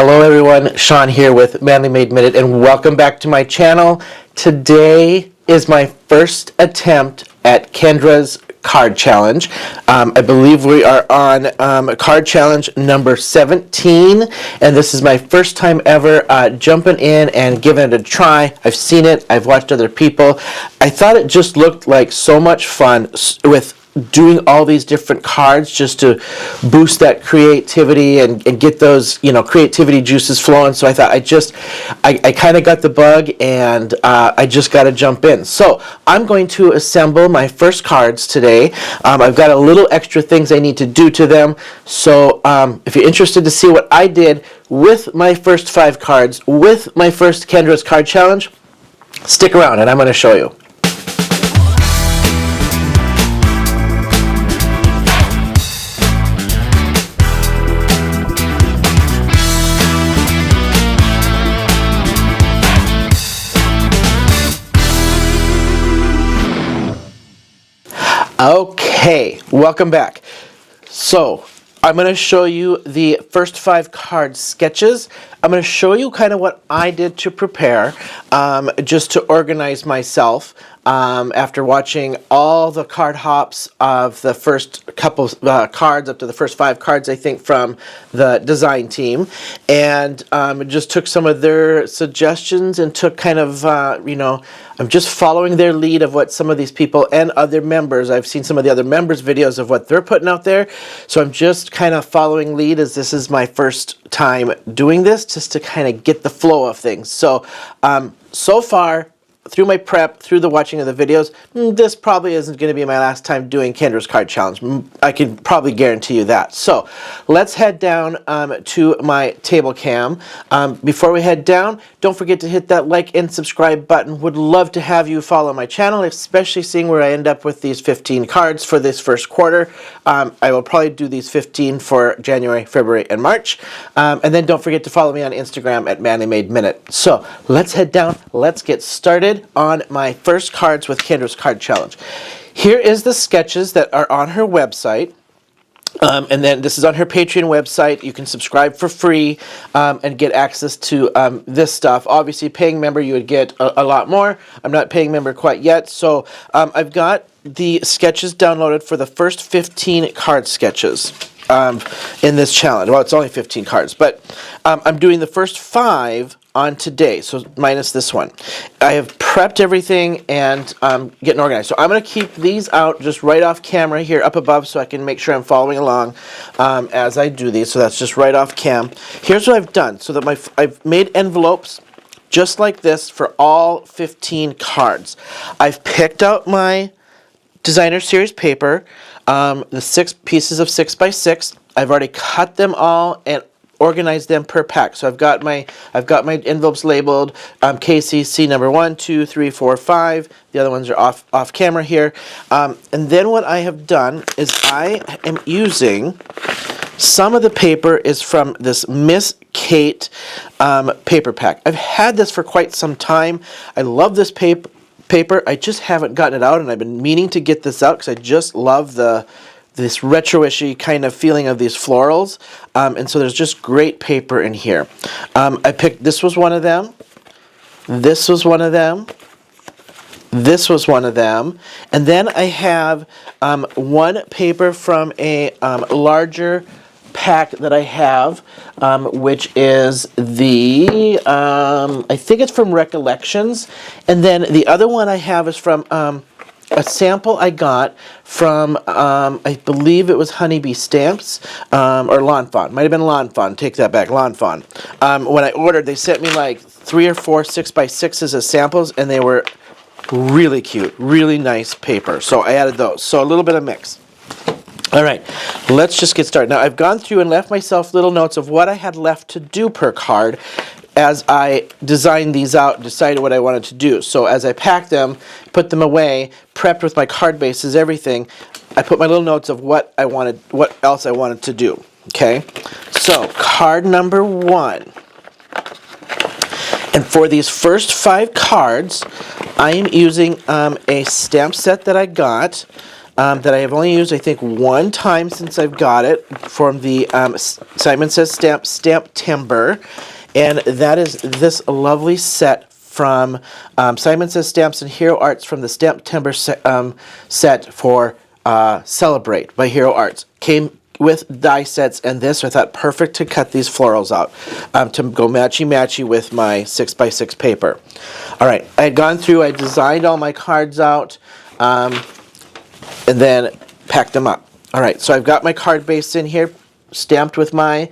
Hello everyone, Sean here with Manly Made Minute, and welcome back to my channel. Today is my first attempt at Kendra's card challenge. I believe we are on card challenge number 17, and this is my first time ever jumping in and giving it a try. I've seen it, I've watched other people. I thought it just looked like so much fun with doing all these different cards just to boost that creativity and get those, creativity juices flowing. So I thought I kind of got the bug, and I just got to jump in. So I'm going to assemble my first cards today. I've got a little extra things I need to do to them. So if you're interested to see what I did with my first 5 cards, with my first Kendra's card challenge, stick around and I'm going to show you. Okay, welcome back. So I'm going to show you the first 5 card sketches. I'm going to show you kind of what I did to prepare, just to organize myself after watching all the card hops of the first couple cards, up to the first 5 cards, I think, from the design team, and just took some of their suggestions and took kind of, I'm just following their lead of what some of these people and other members, I've seen some of the other members' videos of what they're putting out there, so I'm just kind of following lead, as this is my first time doing this, just to kind of get the flow of things. So, so far, through my prep, through the watching of the videos, this probably isn't going to be my last time doing Kendra's card challenge. I can probably guarantee you that. So let's head down to my table cam. Before we head down, don't forget to hit that like and subscribe button. Would love to have you follow my channel, especially seeing where I end up with these 15 cards for this first quarter. I will probably do these 15 for January, February, and March. And then don't forget to follow me on Instagram at Manly Made Minute. So let's head down. Let's get started on my first cards with Kendra's card challenge. Here is the sketches that are on her website. And then this is on her Patreon website. You can subscribe for free and get access to this stuff. Obviously, paying member, you would get a lot more. I'm not paying member quite yet. So I've got the sketches downloaded for the first 15 card sketches in this challenge. Well, it's only 15 cards, but I'm doing the first 5 on today, so minus this one. I have prepped everything and getting organized. So I'm going to keep these out just right off camera here up above, so I can make sure I'm following along as I do these. So that's just right off cam. Here's what I've done. So that I've made envelopes just like this for all 15 cards. I've picked out my designer series paper, the 6 pieces of 6x6. I've already cut them all and organize them per pack. So I've got my envelopes labeled KCC number 1, 2, 3, 4, 5. The other ones are off camera here. And then what I have done is I am using some of the paper is from this Miss Kate paper pack. I've had this for quite some time. I love this paper. I just haven't gotten it out, and I've been meaning to get this out because I just love this retro-ishy kind of feeling of these florals, and so there's just great paper in here. I picked, this was one of them, this was one of them, this was one of them, and then I have one paper from a larger pack that I have, which is the, I think it's from Recollections, and then the other one I have is from a sample I got from, I believe it was Honeybee Stamps, or Lawn Fawn. Might have been Lawn Fawn. Take that back, Lawn Fawn. When I ordered, they sent me like 3 or 4 6x6s as samples, and they were really cute, really nice paper. So I added those. So a little bit of mix. All right, let's just get started. Now, I've gone through and left myself little notes of what I had left to do per card as I designed these out, decided what I wanted to do. So as I packed them, put them away, prepped with my card bases, everything, I put my little notes of what else I wanted to do. Okay, so card number 1. And for these first 5 cards, I am using a stamp set that I got that I have only used, I think, one time since I've got it, from the Simon Says Stamptember, and that is this lovely set from Simon Says Stamps and Hero Arts from the Stamptember set for Celebrate by Hero Arts. Came with die sets and this, so I thought perfect to cut these florals out to go matchy-matchy with my 6x6 paper. All right, I had gone through, I designed all my cards out, and then packed them up. All right, so I've got my card base in here, stamped with my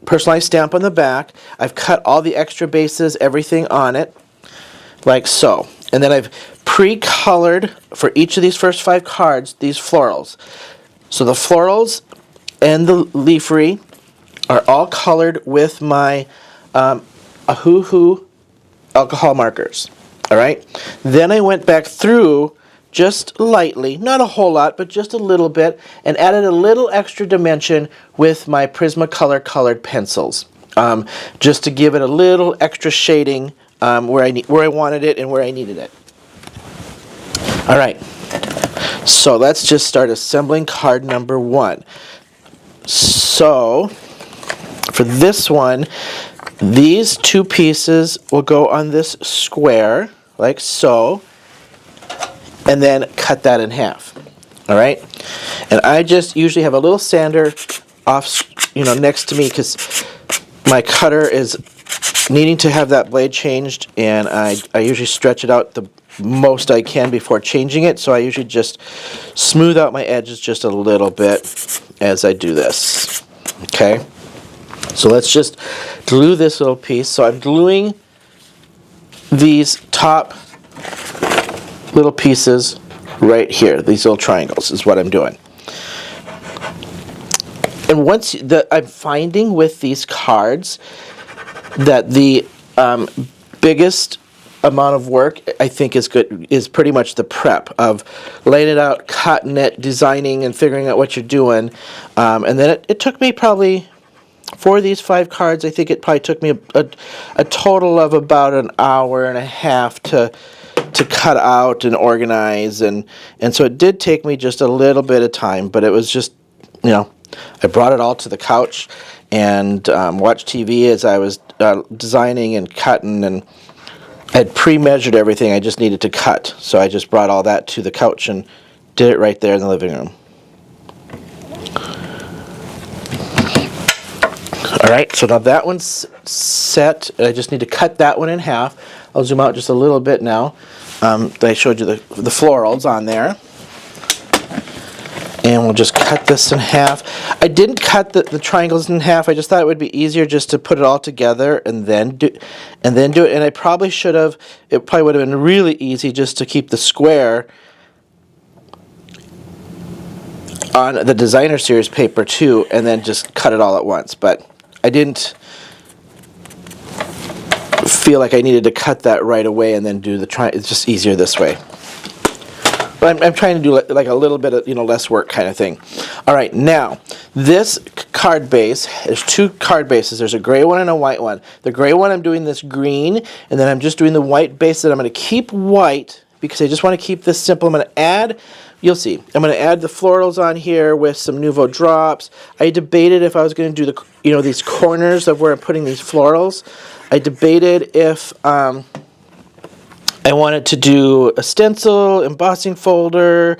personalized stamp on the back. I've cut all the extra bases, everything on it, like so. And then I've pre-colored for each of these first 5 cards these florals. So the florals and the leafery are all colored with my Ahoo alcohol markers. All right. Then I went back through just lightly, not a whole lot, but just a little bit, and added a little extra dimension with my Prismacolor colored pencils, just to give it a little extra shading where I wanted it and where I needed it. All right, so let's just start assembling card number 1. So for this one, these 2 pieces will go on this square, like so, and then cut that in half. All right, and I just usually have a little sander off, next to me, because my cutter is needing to have that blade changed, and I usually stretch it out the most I can before changing it. So I usually just smooth out my edges just a little bit as I do this. Okay, so let's just glue this little piece. So I'm gluing these top little pieces right here. These little triangles is what I'm doing. And I'm finding with these cards that the biggest amount of work, I think, is pretty much the prep of laying it out, cutting it, designing, and figuring out what you're doing. And then it took me probably, for these 5 cards, I think it probably took me a total of about an hour and a half to cut out and organize, and so it did take me just a little bit of time, but it was just, I brought it all to the couch and watched TV as I was designing and cutting, and I had pre-measured everything I just needed to cut, so I just brought all that to the couch and did it right there in the living room. All right, so now that one's set. I just need to cut that one in half. I'll zoom out just a little bit now. I showed you the florals on there. And we'll just cut this in half. I didn't cut the triangles in half. I just thought it would be easier just to put it all together and then do it. And I probably should have. It probably would have been really easy just to keep the square on the designer series paper too, and then just cut it all at once. But I didn't feel like I needed to cut that right away and then do the triangle. It's just easier this way. But I'm trying to do like a little bit of less work kind of thing. All right, now this card base, there's 2 card bases. There's a gray one and a white one. The gray one, I'm doing this green, and then I'm just doing the white base that I'm going to keep white because I just want to keep this simple. I'm going to add, you'll see, I'm going to add the florals on here with some Nouveau drops. I debated if I was going to do these corners of where I'm putting these florals. I debated if I wanted to do a stencil, embossing folder,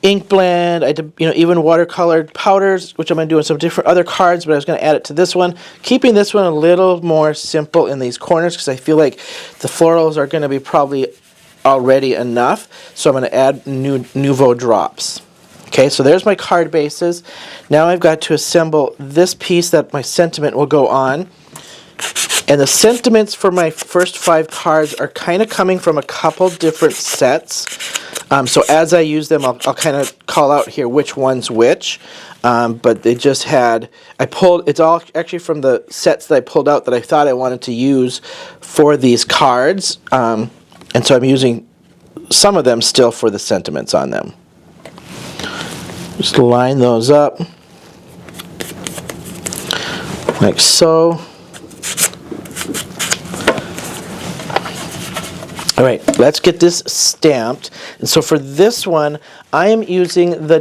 ink blend. I did, even watercolored powders, which I'm going to do on some different other cards, but I was going to add it to this one. Keeping this one a little more simple in these corners because I feel like the florals are going to be probably already enough. So I'm going to add Nouveau drops. Okay, so there's my card bases. Now I've got to assemble this piece that my sentiment will go on. And the sentiments for my first 5 cards are kind of coming from a couple different sets. So as I use them, I'll kind of call out here which one's which. But they just had, it's all actually from the sets that I pulled out that I thought I wanted to use for these cards. And so I'm using some of them still for the sentiments on them. Just line those up like so. All right, let's get this stamped. And so for this one, I am using the,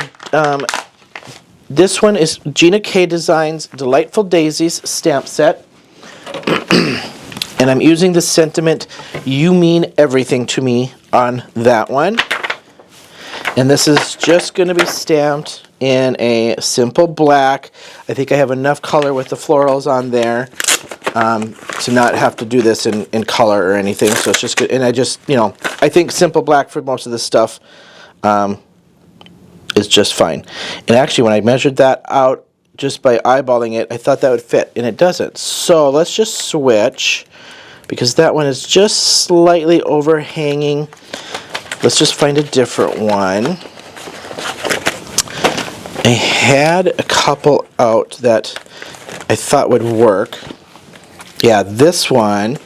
this one is Gina K Designs Delightful Daisies stamp set. And I'm using the sentiment, "You mean everything to me," on that one. And this is just going to be stamped in a simple black. I think I have enough color with the florals on there to not have to do this in color or anything. So it's just good. And I just, you know, I think simple black for most of this stuff is just fine. And actually, when I measured that out just by eyeballing it, I thought that would fit, and it doesn't. So let's just switch, because that one is just slightly overhanging. Let's just find a different one. I had a couple out that I thought would work. Yeah, this one.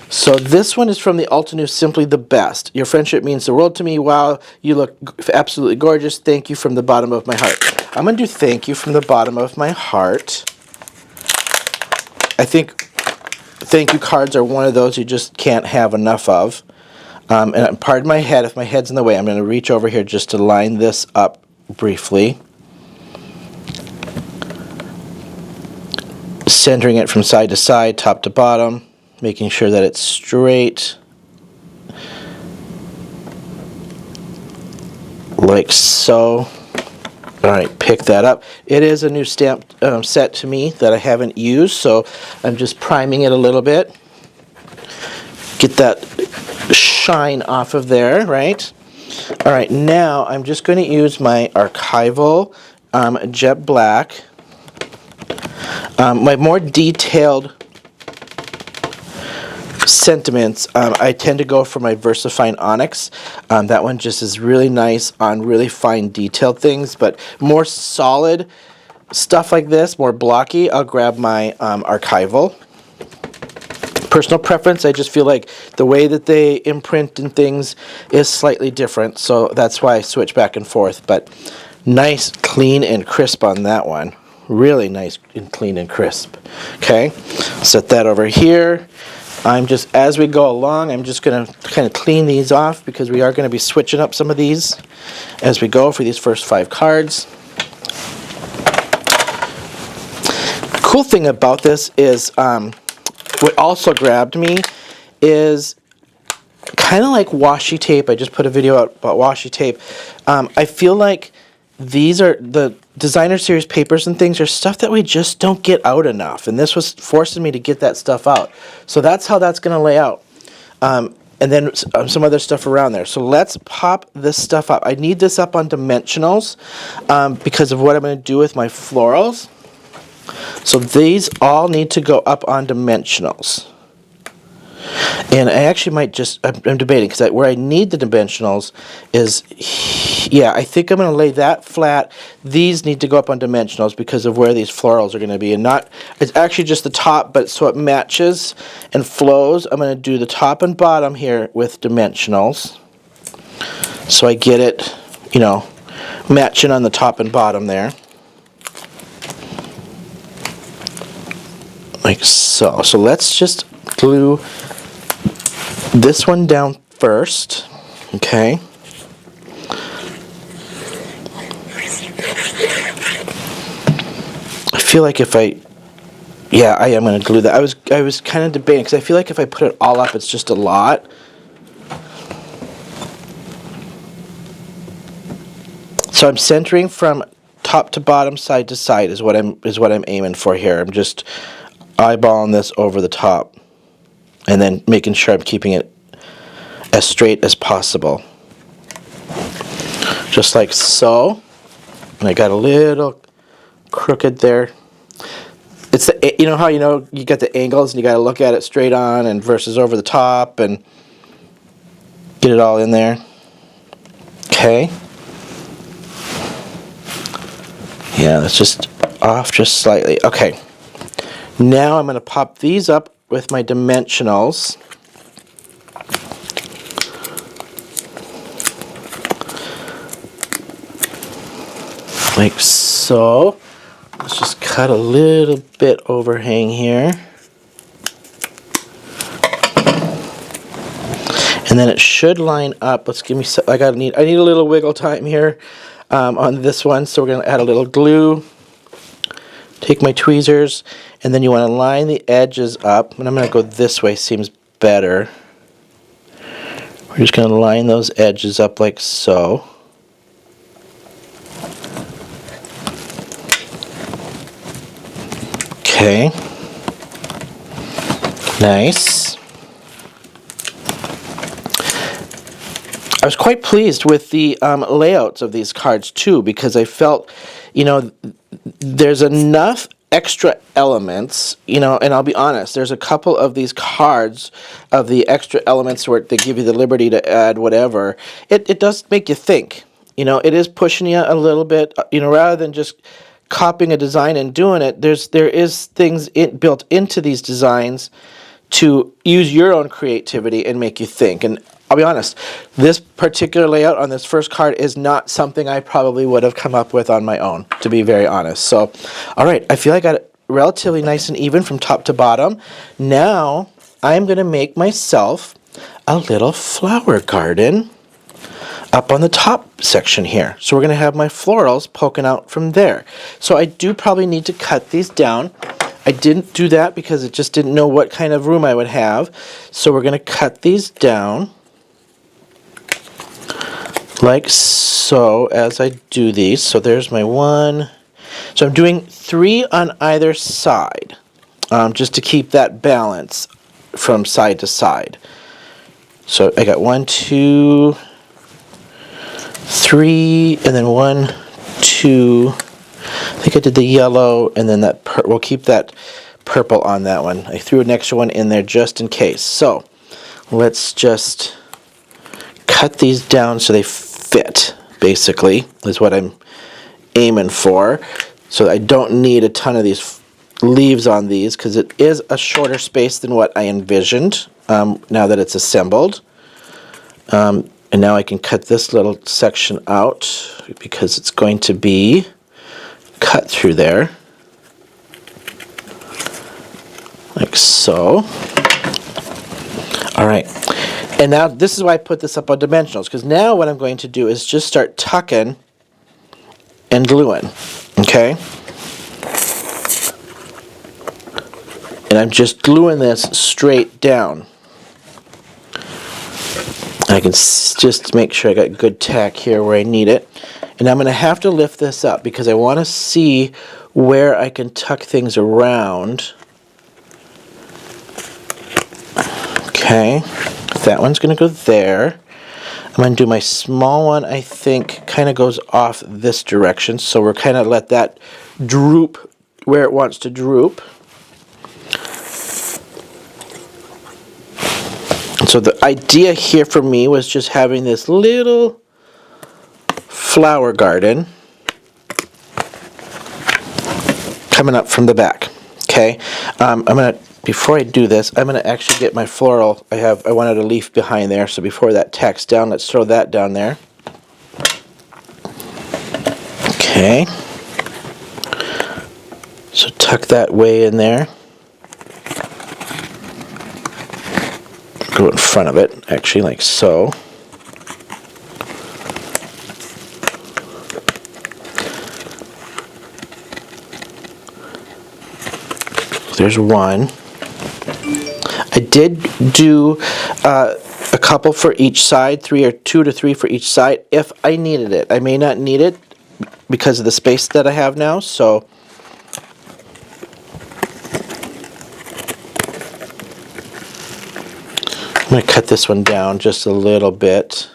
So this one is from the Altenew Simply the Best. "Your friendship means the world to me. Wow, you look absolutely gorgeous. Thank you from the bottom of my heart." I'm going to do "thank you from the bottom of my heart." I think thank you cards are one of those you just can't have enough of. And pardon my head, if my head's in the way, I'm going to reach over here just to line this up briefly. Centering it from side to side, top to bottom, making sure that it's straight. Like so. Alright, pick that up. It is a new stamp set to me that I haven't used, so I'm just priming it a little bit. Get that shine off of there, right? Alright, now I'm just going to use my archival jet black. My more detailed sentiments, I tend to go for my VersaFine Onyx. That one just is really nice on really fine detailed things, but more solid stuff like this, more blocky, I'll grab my archival. Personal preference, I just feel like the way that they imprint and things is slightly different, so that's why I switch back and forth. But nice, clean, and crisp on that one. Really nice and clean and crisp. Okay, set that over here. I'm just, as we go along, I'm just going to kind of clean these off, because we are going to be switching up some of these as we go for these first 5 cards. Cool thing about this is, what also grabbed me is kind of like washi tape. I just put a video out about washi tape. I feel like these are the designer series papers and things are stuff that we just don't get out enough, and this was forcing me to get that stuff out. So that's how that's going to lay out. And then some other stuff around there. So let's pop this stuff up. I need this up on dimensionals because of what I'm going to do with my florals. So these all need to go up on dimensionals. And I actually might just, I'm debating, because where I need the dimensionals is, yeah, I think I'm going to lay that flat. These need to go up on dimensionals because of where these florals are going to be. And not, it's actually just the top, but so it matches and flows. I'm going to do the top and bottom here with dimensionals. So I get it, you know, matching on the top and bottom there. Like so. So let's just glue this one down first. Okay. I feel like if I, yeah, I am going to glue that. I was kind of debating, because I feel like if I put it all up, it's just a lot. So I'm centering from top to bottom, side to side is what I'm aiming for here. I'm just eyeballing this over the top, and then making sure I'm keeping it as straight as possible, just like so. And I got a little crooked there. It's the, you know how you got the angles and you got to look at it straight on and versus over the top and get it all in there. Okay. Yeah, that's just off just slightly. Okay. Now I'm going to pop these up with my dimensionals. Like so. Let's just cut a little bit overhang here. And then it should line up. Let's give me. I need a little wiggle time here on this one. So we're going to add a little glue. Take my tweezers, and then you want to line the edges up. And I'm going to go this way. Seems better. We're just going to line those edges up like so. Okay. Nice. I was quite pleased with the layouts of these cards too, because I felt, you know, there's enough extra elements, you know, and I'll be honest, there's a couple of these cards of the extra elements where they give you the liberty to add whatever. It does make you think, you know, it is pushing you a little bit, you know, rather than just copying a design and doing it, there is things built into these designs to use your own creativity and make you think. And I'll be honest, this particular layout on this first card is not something I probably would have come up with on my own, to be very honest. So, all right, I feel I got it relatively nice and even from top to bottom. Now, I'm going to make myself a little flower garden up on the top section here. So we're going to have my florals poking out from there. So I do probably need to cut these down. I didn't do that because it just didn't know what kind of room I would have. So we're going to cut these down like so as I do these. So there's my one. So I'm doing 3 on either side, just to keep that balance from side to side. So I got 1, 2, 3, and then 1, 2. I think I did the yellow, and then that we'll keep that purple on that one. I threw an extra one in there just in case. So let's just cut these down so they fit, basically, is what I'm aiming for. So I don't need a ton of these leaves on these because it is a shorter space than what I envisioned now that it's assembled. And now I can cut this little section out because it's going to be cut through there like so. All right, and now this is why I put this up on dimensionals, because now what I'm going to do is just start tucking and gluing. Okay, and I'm just gluing this straight down. I can just make sure I got good tack here where I need it. And I'm going to have to lift this up because I want to see where I can tuck things around. Okay, that one's going to go there. I'm going to do my small one, I think, kind of goes off this direction. So we're kind of let that droop where it wants to droop. So the idea here for me was just having this little flower garden coming up from the back. Okay, I'm gonna, before I do this, I'm gonna actually get my floral. I wanted a leaf behind there, so before that tacks down, let's throw that down there. Okay, so tuck that way in there. Go in front of it, actually, like so. There's one. I did do a couple for each side, 2 to 3 for each side, if I needed it. I may not need it because of the space that I have now, so I'm going to cut this one down just a little bit.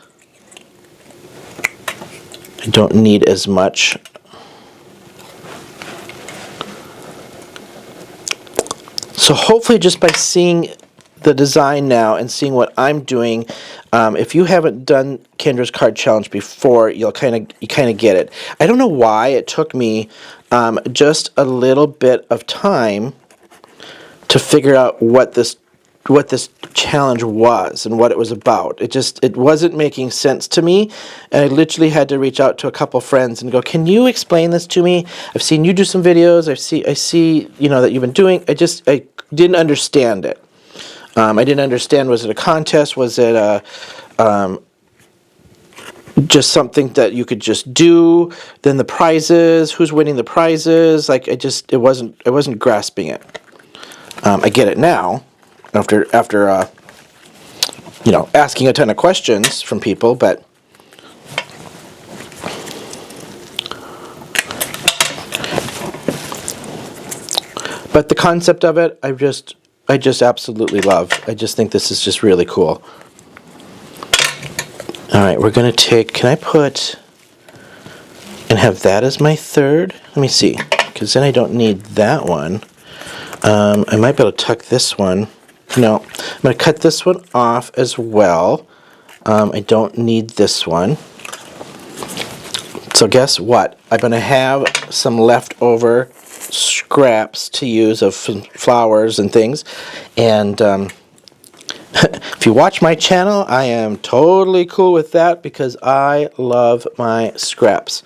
I don't need as much. So hopefully just by seeing the design now and seeing what I'm doing, if you haven't done Kendra's Card Challenge before, you kind of get it. I don't know why it took me just a little bit of time to figure out what this challenge was and what it was about. It wasn't making sense to me, and I literally had to reach out to a couple friends and go, "Can you explain this to me? I've seen you do some videos. I see, you know, that you've been doing. I didn't understand it." I didn't understand, was it a contest? Was it a just something that you could just do? Then the prizes, who's winning the prizes? Like, I wasn't grasping it. I get it now, after you know, asking a ton of questions from people, but the concept of it, I just absolutely love. I just think this is just really cool. All right, we're going to take, can I put, and have that as my third? Let me see, because then I don't need that one. I might be able to tuck this one. No, I'm going to cut this one off as well. I don't need this one. So guess what? I'm going to have some leftover scraps to use of flowers and things. And if you watch my channel, I am totally cool with that because I love my scraps.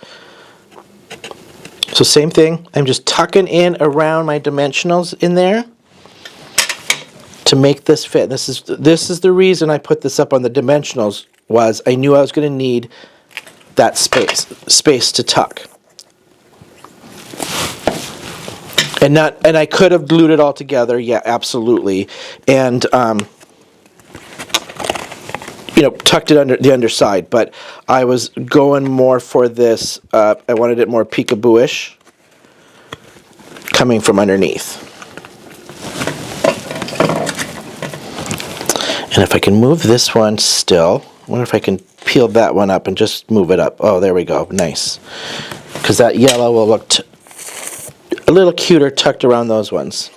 So same thing, I'm just tucking in around my dimensionals in there to make this fit. This is the reason I put this up on the dimensionals, was I knew I was going to need that space to tuck. And I could have glued it all together, yeah, absolutely. And you know, tucked it under the underside, but I was going more for this. I wanted it more peekaboo-ish, coming from underneath. And if I can move this one still, I wonder if I can peel that one up and just move it up. Oh, there we go, nice. Because that yellow will look a little cuter tucked around those ones.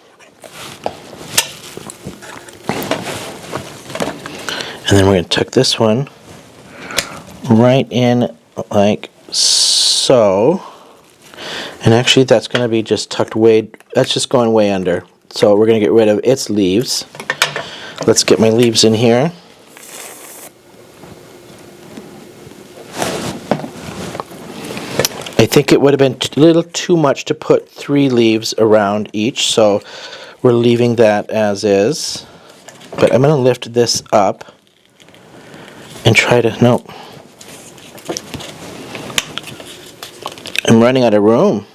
And then we're going to tuck this one right in like so. And actually that's going to be just tucked way, that's just going way under. So we're going to get rid of its leaves. Let's get my leaves in here. I think it would have been a little too much to put 3 leaves around each, so we're leaving that as is. But I'm going to lift this up and try to, no. I'm running out of room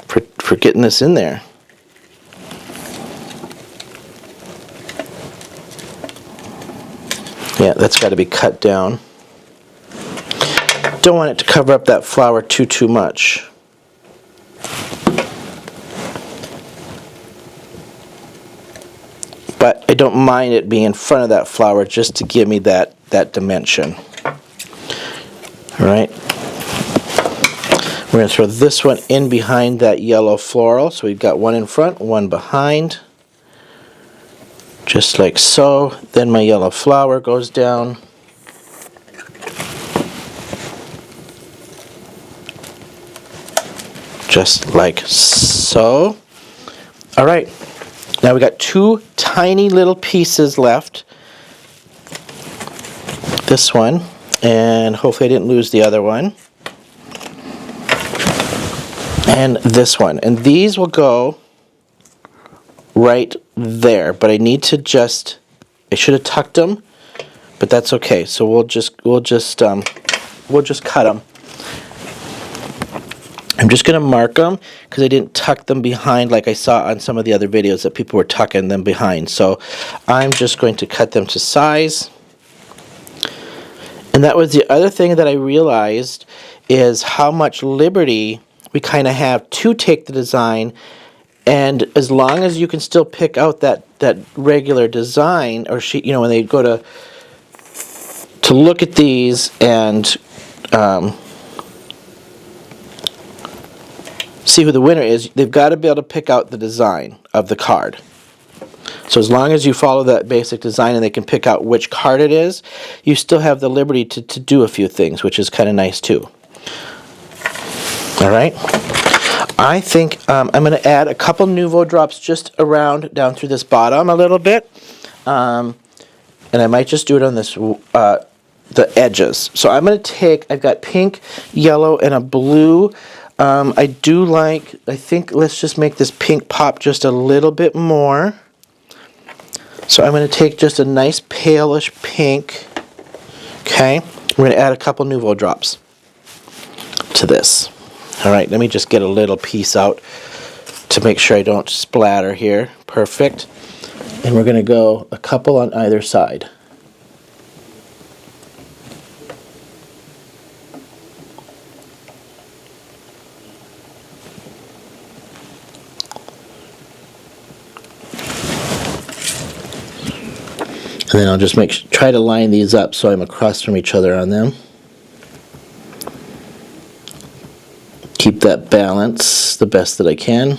for getting this in there. Yeah, that's got to be cut down. Don't want it to cover up that flower too much. But I don't mind it being in front of that flower just to give me that dimension. Alright. We're going to throw this one in behind that yellow floral. So we've got one in front, one behind. Just like so. Then my yellow flower goes down. Just like so. Alright. Now we got 2 tiny little pieces left. This one, and hopefully I didn't lose the other one. And this one. And these will go right there, but I need to just, I should have tucked them, but that's okay. So we'll just cut them. I'm just going to mark them because I didn't tuck them behind like I saw on some of the other videos that people were tucking them behind. So I'm just going to cut them to size. And that was the other thing that I realized, is how much liberty we kind of have to take the design, and as long as you can still pick out that regular design or sheet, you know, when they go to look at these and see who the winner is, they've got to be able to pick out the design of the card. So as long as you follow that basic design and they can pick out which card it is, you still have the liberty to do a few things, which is kind of nice too. Alright, I think I'm going to add a couple Nuvo drops just around down through this bottom a little bit. And I might just do it on this the edges. So I'm going to take, I've got pink, yellow, and a blue. I think let's just make this pink pop just a little bit more. So I'm going to take just a nice palish pink. Okay, we're going to add a couple Nouveau drops to this. All right, let me just get a little piece out to make sure I don't splatter here. Perfect. And we're going to go a couple on either side. And then I'll just try to line these up so I'm across from each other on them. Keep that balance the best that I can.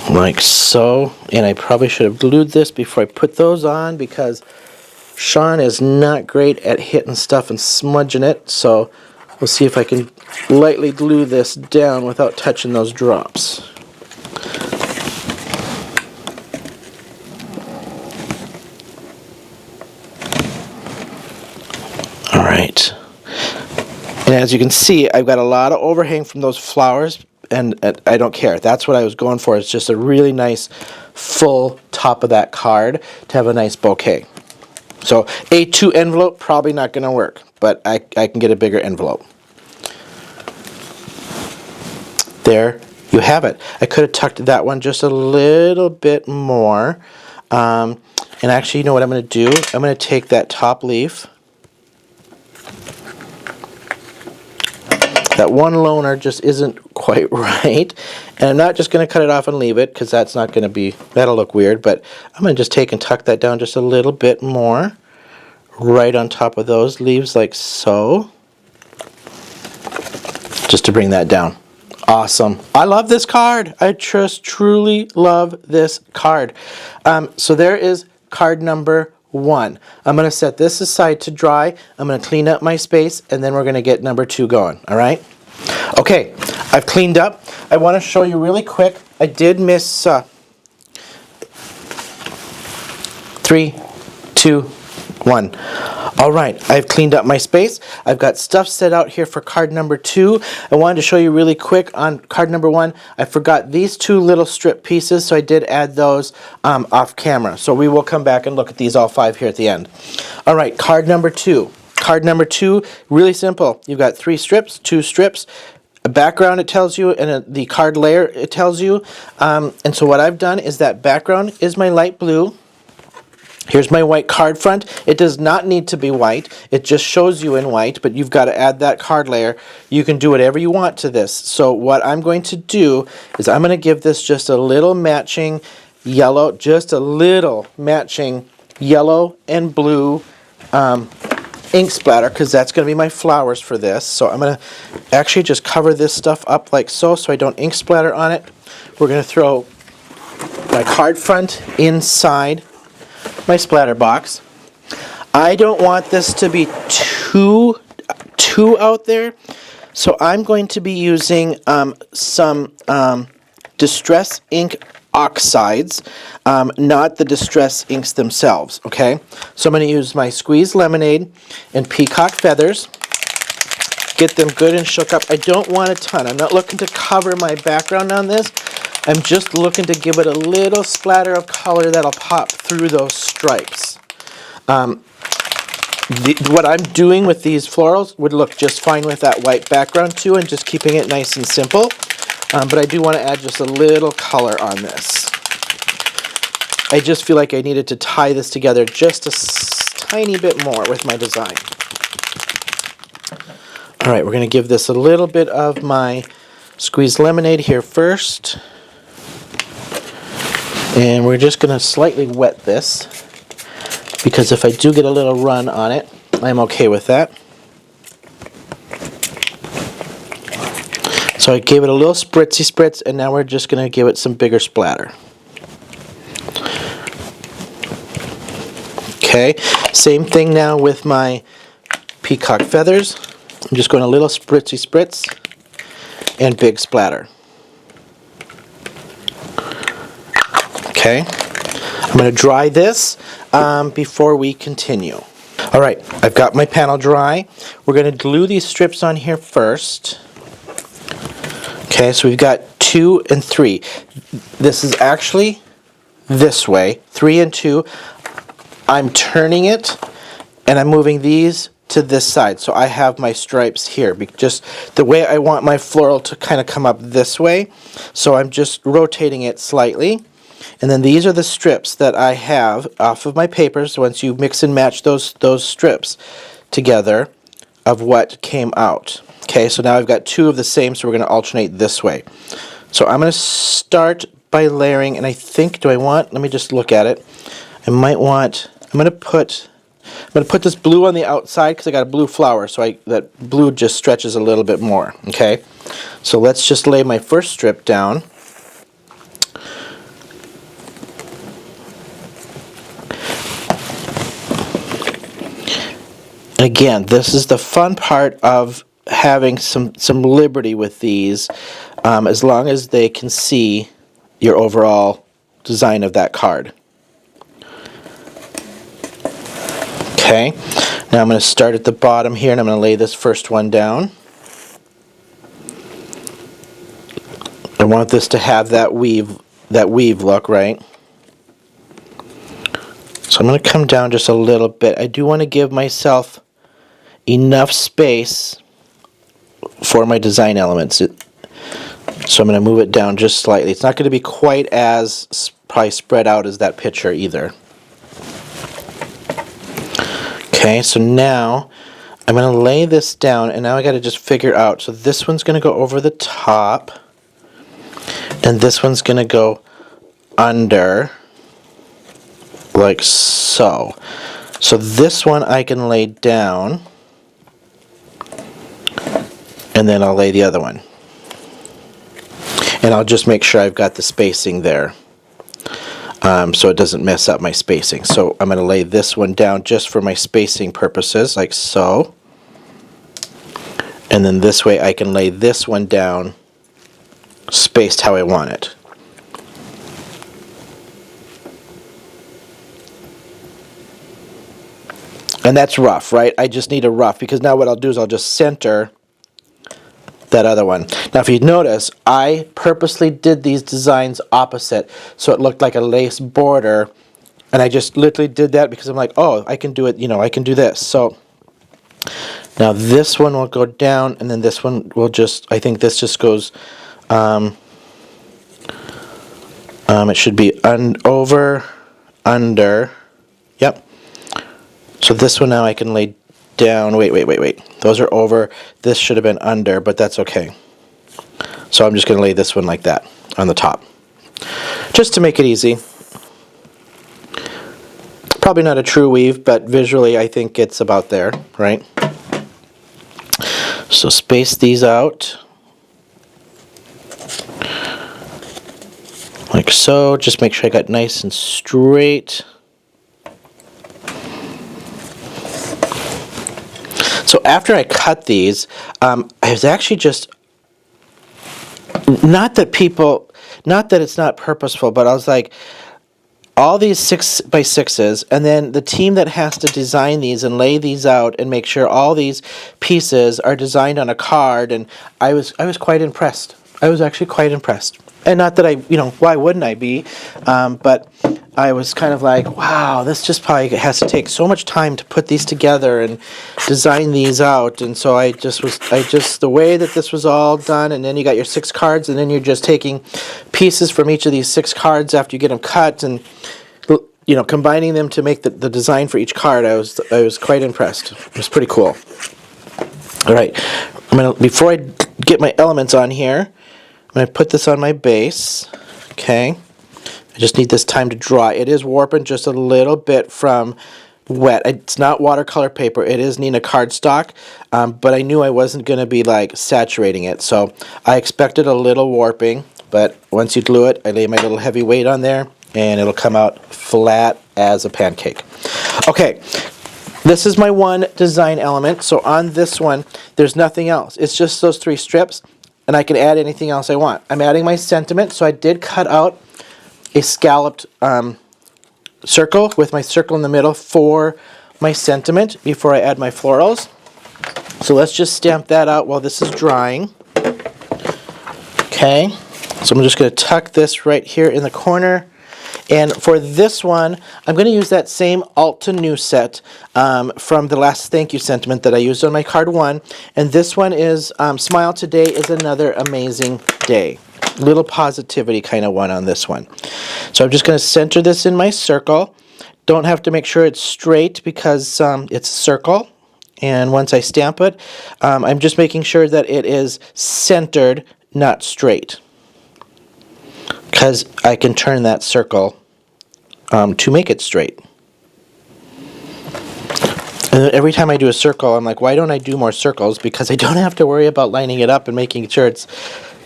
Like so. And I probably should have glued this before I put those on because Sean is not great at hitting stuff and smudging it. So we'll see if I can lightly glue this down without touching those drops. All right. And as you can see, I've got a lot of overhang from those flowers, and I don't care. That's what I was going for. It's just a really nice full top of that card to have a nice bouquet. So A2 envelope, probably not going to work, but I can get a bigger envelope. There you have it. I could have tucked that one just a little bit more. And actually, you know what I'm going to do? I'm going to take that top leaf. That one loner just isn't quite right. And I'm not just going to cut it off and leave it because that's not going to be, that'll look weird. But I'm going to just take and tuck that down just a little bit more. Right on top of those leaves like so. Just to bring that down. Awesome. I love this card. I just truly love this card. So there is card number 1. I'm going to set this aside to dry. I'm going to clean up my space, and then we're going to get number 2 going. All right? Okay, I've cleaned up. I want to show you really quick. I did miss 3, 2, 1. All right, I've cleaned up my space. I've got stuff set out here for card number 2. I wanted to show you really quick on card number 1. I forgot these 2 little strip pieces, so I did add those off camera. So we will come back and look at these all 5 here at the end. All right, card number 2. Card number 2, really simple. You've got 3 strips, 2 strips, a background it tells you, and the card layer it tells you. And so what I've done is that background is my light blue. Here's my white card front. It does not need to be white. It just shows you in white, but you've got to add that card layer. You can do whatever you want to this. So what I'm going to do is I'm going to give this just a little matching yellow, just a little matching yellow and blue ink splatter, because that's going to be my flowers for this. So I'm going to actually just cover this stuff up like so I don't ink splatter on it. We're going to throw my card front inside my splatter box. I don't want this to be too out there, so I'm going to be using some Distress Ink oxides, not the Distress Inks themselves, okay? So I'm going to use my Squeezed Lemonade and Peacock Feathers. Get them good and shook up. I don't want a ton. I'm not looking to cover my background on this. I'm just looking to give it a little splatter of color that'll pop through those stripes. What I'm doing with these florals would look just fine with that white background too, and just keeping it nice and simple. But I do want to add just a little color on this. I just feel like I needed to tie this together just a tiny bit more with my design. All right, we're going to give this a little bit of my Squeezed Lemonade here first. And we're just going to slightly wet this, because if I do get a little run on it, I'm okay with that. So I gave it a little spritzy spritz, and now we're just going to give it some bigger splatter. Okay, same thing now with my Peacock Feathers. I'm just going a little spritzy spritz and big splatter. Okay, I'm going to dry this before we continue. All right, I've got my panel dry. We're going to glue these strips on here first. Okay, so we've got 2 and 3. This is actually this way, 3 and 2. I'm turning it and I'm moving these to this side. So I have my stripes here, just the way I want my floral to kind of come up this way. So I'm just rotating it slightly. And then these are the strips that I have off of my papers. Once you mix and match those strips together of what came out. Okay, so now I've got 2 of the same, so we're going to alternate this way. So I'm going to start by layering, and I think, let me just look at it. I'm going to put this blue on the outside because I got a blue flower, so that blue just stretches a little bit more. Okay, so let's just lay my first strip down. Again, this is the fun part of having some liberty with these, as long as they can see your overall design of that card. Okay, now I'm going to start at the bottom here, and I'm going to lay this first one down. I want this to have that weave look, right? So I'm going to come down just a little bit. I do want to give myself enough space for my design elements. So I'm going to move it down just slightly. It's not going to be quite as probably spread out as that picture either. Okay, so now I'm going to lay this down, and now I got to just figure out. So this one's going to go over the top, and this one's going to go under, like so. So this one I can lay down, and then I'll lay the other one. And I'll just make sure I've got the spacing there, so it doesn't mess up my spacing. So I'm going to lay this one down just for my spacing purposes, like so. And then this way I can lay this one down spaced how I want it. And that's rough, right? I just need a rough, because now what I'll do is I'll just center that other one. Now if you notice, I purposely did these designs opposite so it looked like a lace border, and I just literally did that because I'm like, oh, I can do it, I can do this. So now this one will go down, and then this one will just, I think this just goes, it should be over, under, yep. So this one now I can lay down, wait. Those are over. This should have been under, but that's okay. So I'm just going to lay this one like that on the top, just to make it easy. Probably not a true weave, but visually I think it's about there, right? So space these out. Like so. Just make sure I got nice and straight. So after I cut these, I was actually just, not that it's not purposeful, but I was like, all these 6x6s, and then the team that has to design these and lay these out and make sure all these pieces are designed on a card, and I was quite impressed. I was actually quite impressed. And not that why wouldn't I be? But I was kind of like, wow, this just probably has to take so much time to put these together and design these out. And so the way that this was all done, and then you got your 6 cards, and then you're just taking pieces from each of these 6 cards after you get them cut, and combining them to make the design for each card. I was quite impressed. It was pretty cool. All right, before I get my elements on here, I'm going to put this on my base. Okay, I just need this time to dry. It is warping just a little bit from wet. It's not watercolor paper. It is Neenah cardstock, but I knew I wasn't going to be like saturating it, so I expected a little warping. But once you glue it, I lay my little heavy weight on there, and it'll come out flat as a pancake. Okay, this is my one design element. So on this one, there's nothing else. It's just those 3 strips, and I can add anything else I want. I'm adding my sentiment, so I did cut out a scalloped circle with my circle in the middle for my sentiment before I add my florals. So let's just stamp that out while this is drying. Okay, so I'm just going to tuck this right here in the corner. And for this one, I'm going to use that same alt to new set from the last thank you sentiment that I used on my card 1. And this one is Smile Today is Another Amazing Day. Little positivity kind of one on this one. So I'm just going to center this in my circle. Don't have to make sure it's straight because it's a circle. And once I stamp it, I'm just making sure that it is centered, not straight. Because I can turn that circle to make it straight. And every time I do a circle, I'm like, why don't I do more circles? Because I don't have to worry about lining it up and making sure it's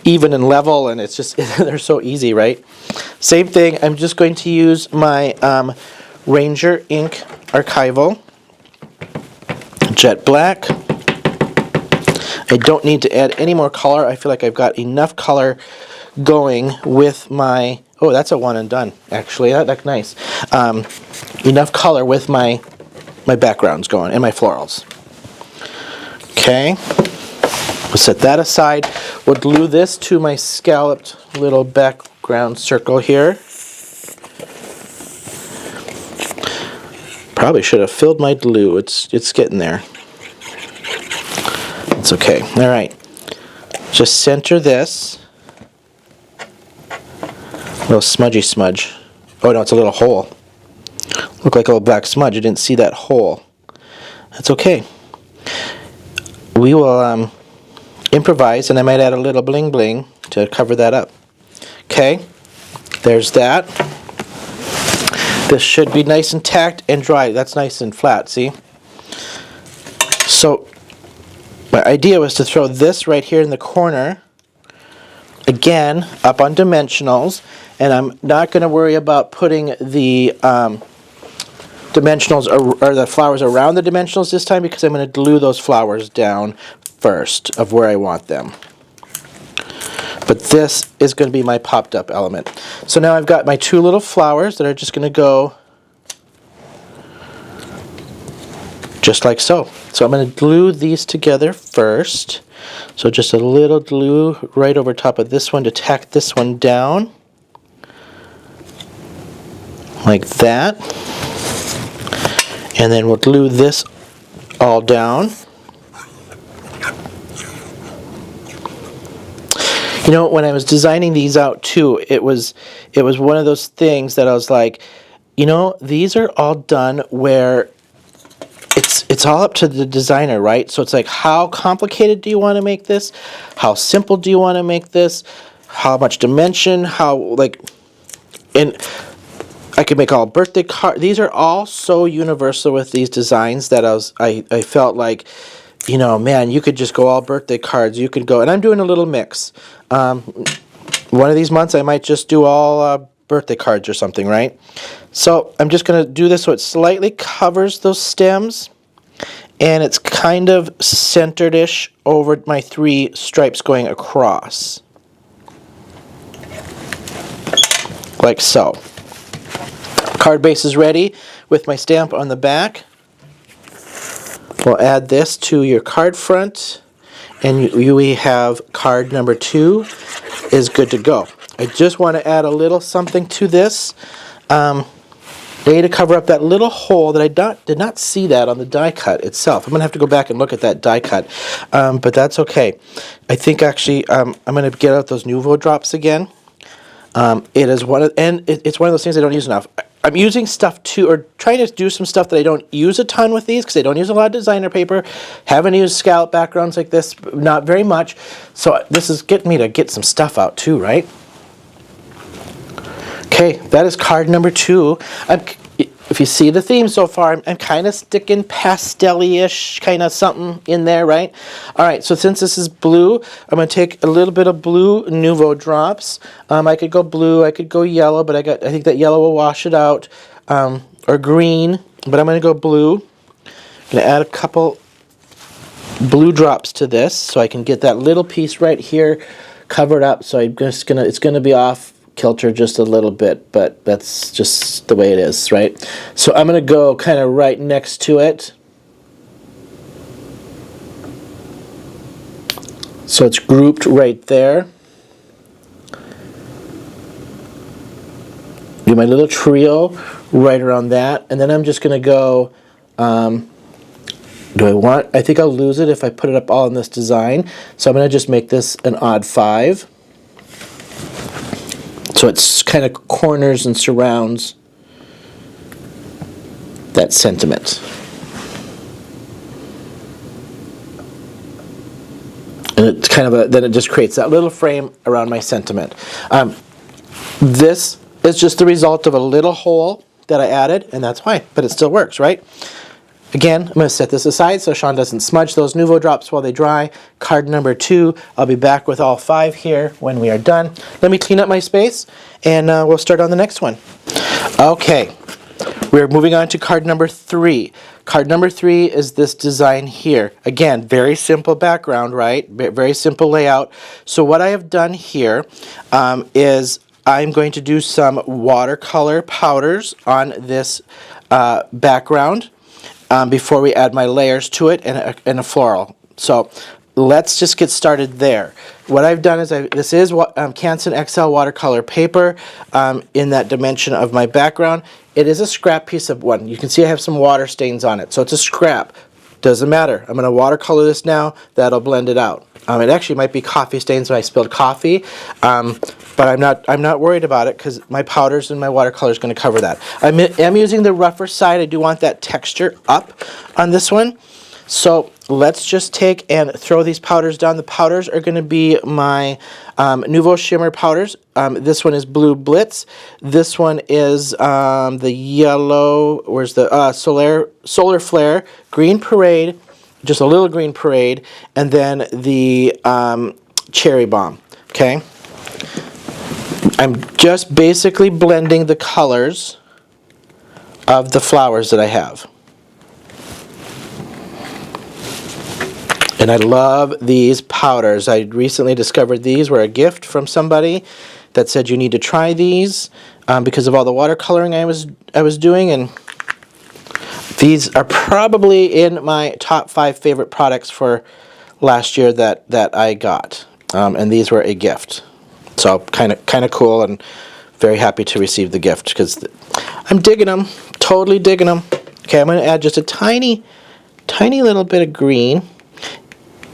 even and level, and it's just, they're so easy, right? Same thing, I'm just going to use my Ranger ink archival, jet black. I don't need to add any more color. I feel like I've got enough color going with my, oh, that's a one and done, actually. That's nice. Enough color with my backgrounds going and my florals. Okay, we'll set that aside. We'll glue this to my scalloped little background circle here. Probably should have filled my glue. It's getting there. It's okay. All right. Just center this. A little smudgy smudge. Oh no, it's a little hole. Looked like a little black smudge. I didn't see that hole. That's okay. We will improvise, and I might add a little bling bling to cover that up. Okay, there's that. This should be nice and tacked and dry. That's nice and flat, see? So my idea was to throw this right here in the corner, again, up on dimensionals, and I'm not going to worry about putting the dimensionals or the flowers around the dimensionals this time, because I'm going to glue those flowers down first of where I want them. But this is going to be my popped up element. So now I've got my two little flowers that are just going to go just like so. So I'm going to glue these together first. So just a little glue right over top of this one to tack this one down. Like that. And then we'll glue this all down. You know, when I was designing these out too, it was one of those things that I was like, you know, these are all done where it's all up to the designer, right? So it's like, how complicated do you want to make this? How simple do you want to make this? How much dimension? How, like, and I could make all birthday cards. These are all so universal with these designs that I felt like, you know, man, you could just go all birthday cards. You could go, and I'm doing a little mix. One of these months I might just do all birthday cards or something, right? So I'm just going to do this so it slightly covers those stems, and it's kind of centered-ish over my three stripes going across. Like so. Card base is ready with my stamp on the back. We'll add this to your card front, and we have card number 2 is good to go. I just want to add a little something to this. To cover up that little hole that I did not see that on the die cut itself. I'm going to have to go back and look at that die cut, but that's okay. I think actually I'm going to get out those Nuvo drops again. It is it's one of those things I don't use enough. I'm using stuff too, or trying to do some stuff that I don't use a ton with these, because I don't use a lot of designer paper. Haven't used scallop backgrounds like this, not very much. So this is getting me to get some stuff out too, right? Okay, that is card number 2. If you see the theme so far, I'm kind of sticking pastel-y-ish kind of something in there, right? All right, so since this is blue, I'm going to take a little bit of blue Nuvo drops. I could go blue, I could go yellow, but I think that yellow will wash it out, or green, but I'm going to go blue. I'm going to add a couple blue drops to this so I can get that little piece right here covered up. So it's going to be off kilter just a little bit, but that's just the way it is, right? So I'm going to go kind of right next to it. So it's grouped right there. do my little trio right around that, and then I'm just going to go, I think I'll lose it if I put it up all in this design, so I'm going to just make this an odd 5. So it's kind of corners and surrounds that sentiment. And it's kind of then it just creates that little frame around my sentiment. This is just the result of a little hole that I added, and that's why, but it still works, right? Again, I'm going to set this aside so Sean doesn't smudge those Nuvo drops while they dry. Card number 2, I'll be back with all 5 here when we are done. Let me clean up my space, and we'll start on the next one. Okay, we're moving on to card number 3. Card number 3 is this design here. Again, very simple background, right? Very simple layout. So what I have done here is I'm going to do some watercolor powders on this background before we add my layers to it and a floral. So let's just get started there. What I've done is this is Canson XL watercolor paper in that dimension of my background. It is a scrap piece of one. You can see I have some water stains on it, so it's a scrap. Doesn't matter. I'm going to watercolor this now. That'll blend it out. It actually might be coffee stains when I spilled coffee, but I'm not worried about it because my powders and my watercolor is going to cover that. I am using the rougher side. I do want that texture up on this one. So let's just take and throw these powders down. The powders are going to be my Nuvo Shimmer powders. This one is Blue Blitz. This one is the yellow, where's the Solar Flare, Green Parade, just a little Green Parade, and then the Cherry Bomb. Okay? I'm just basically blending the colors of the flowers that I have. And I love these powders. I recently discovered these were a gift from somebody that said you need to try these because of all the watercoloring I was doing, and these are probably in my top 5 favorite products for last year that I got, and these were a gift. So kind of cool, and very happy to receive the gift because I'm digging them, totally digging them. Okay, I'm going to add just a tiny little bit of green.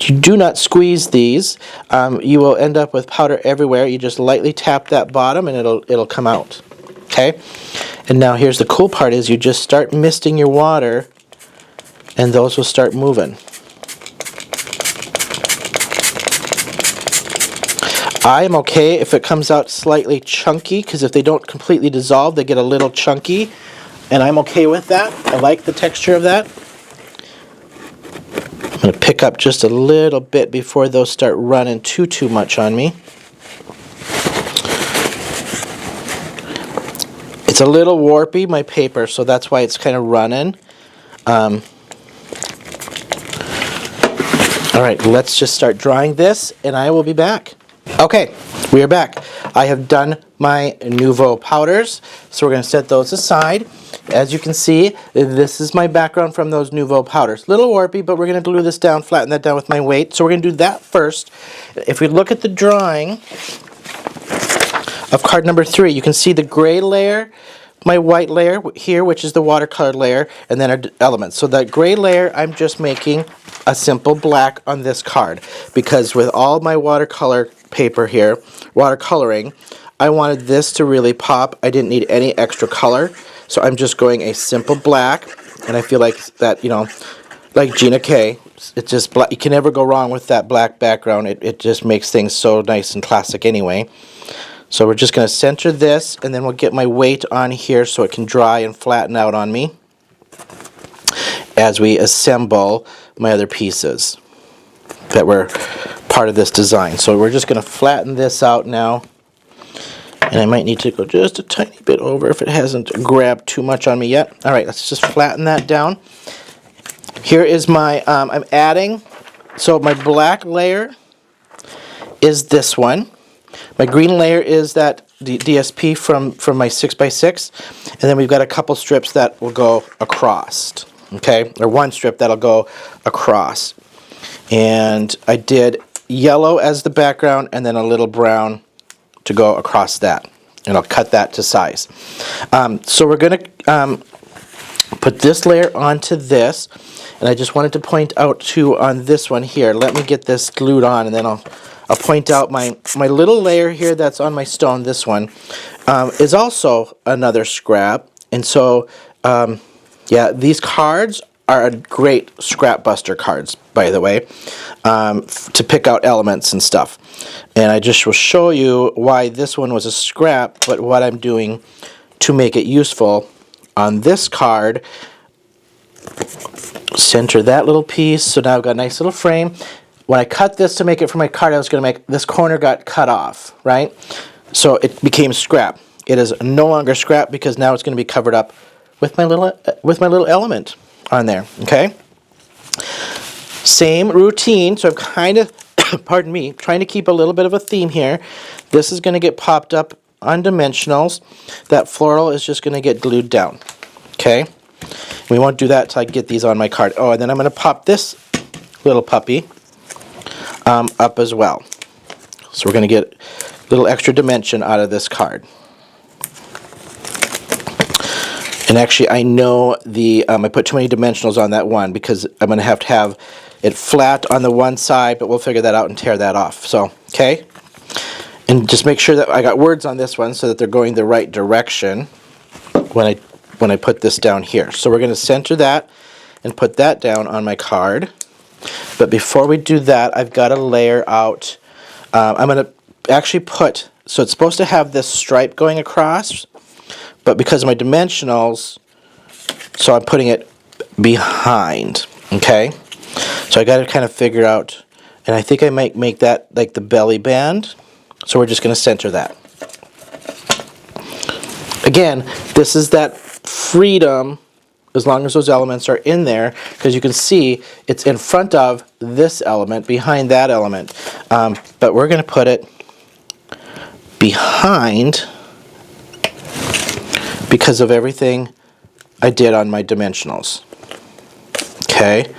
You do not squeeze these. You will end up with powder everywhere. You just lightly tap that bottom and it'll come out. Okay? And now here's the cool part is you just start misting your water and those will start moving. I am okay if it comes out slightly chunky because if they don't completely dissolve, they get a little chunky, and I'm okay with that. I like the texture of that. I'm going to pick up just a little bit before those start running too much on me. It's a little warpy, my paper, so that's why it's kind of running. All right, let's just start drying this, and I will be back. Okay, we are back. I have done my Nuvo powders, so we're going to set those aside. As you can see, this is my background from those Nuvo powders. Little warpy, but we're going to glue this down, flatten that down with my weight. So we're going to do that first. If we look at the drawing of card number 3, you can see the gray layer, my white layer here, which is the watercolor layer, and then our elements. So that gray layer, I'm just making a simple black on this card because with all my watercolor paper here, watercoloring, I wanted this to really pop. I didn't need any extra color. So I'm just going a simple black, and I feel like that, like Gina K, it's just black. You can never go wrong with that black background. It just makes things so nice and classic anyway. So we're just going to center this, and then we'll get my weight on here so it can dry and flatten out on me as we assemble my other pieces that were part of this design. So we're just going to flatten this out now. And I might need to go just a tiny bit over if it hasn't grabbed too much on me yet. All right, let's just flatten that down. Here is my, I'm adding, so my black layer is this one. My green layer is that DSP from my 6x6. And then we've got a couple strips that will go across, okay? Or one strip that'll go across. And I did yellow as the background and then a little brown to go across that. and I'll cut that to size. So we're going to put this layer onto this, and I just wanted to point out too on this one here. Let me get this glued on, and then I'll point out my little layer here that's on my stone. This one is also another scrap, and so yeah, these cards are great scrap buster cards, by the way, to pick out elements and stuff. And I just will show you why this one was a scrap, but what I'm doing to make it useful on this card. Center that little piece, so now I've got a nice little frame. When I cut this to make it for my card, I was going to make this corner got cut off, right? So it became scrap. It is no longer scrap because now it's going to be covered up with my little element on there. Okay. Same routine. So I'm kind of, pardon me, trying to keep a little bit of a theme here. This is going to get popped up on dimensionals. That floral is just going to get glued down. Okay. We won't do that till I get these on my card. Oh, and then I'm going to pop this little puppy up as well. So we're going to get a little extra dimension out of this card. And actually, I know I put too many dimensionals on that one because I'm going to have it flat on the one side, but we'll figure that out and tear that off. So, okay? And just make sure that I got words on this one so that they're going the right direction when I put this down here. So we're going to center that and put that down on my card. But before we do that, I've got to layer out. I'm going to actually put, so it's supposed to have this stripe going across, but because of my dimensionals, so I'm putting it behind, okay? So I got to kind of figure out, and I think I might make that like the belly band, so we're just going to center that. Again, this is that freedom as long as those elements are in there, because you can see it's in front of this element, behind that element. But we're going to put it behind because of everything I did on my dimensionals. Okay,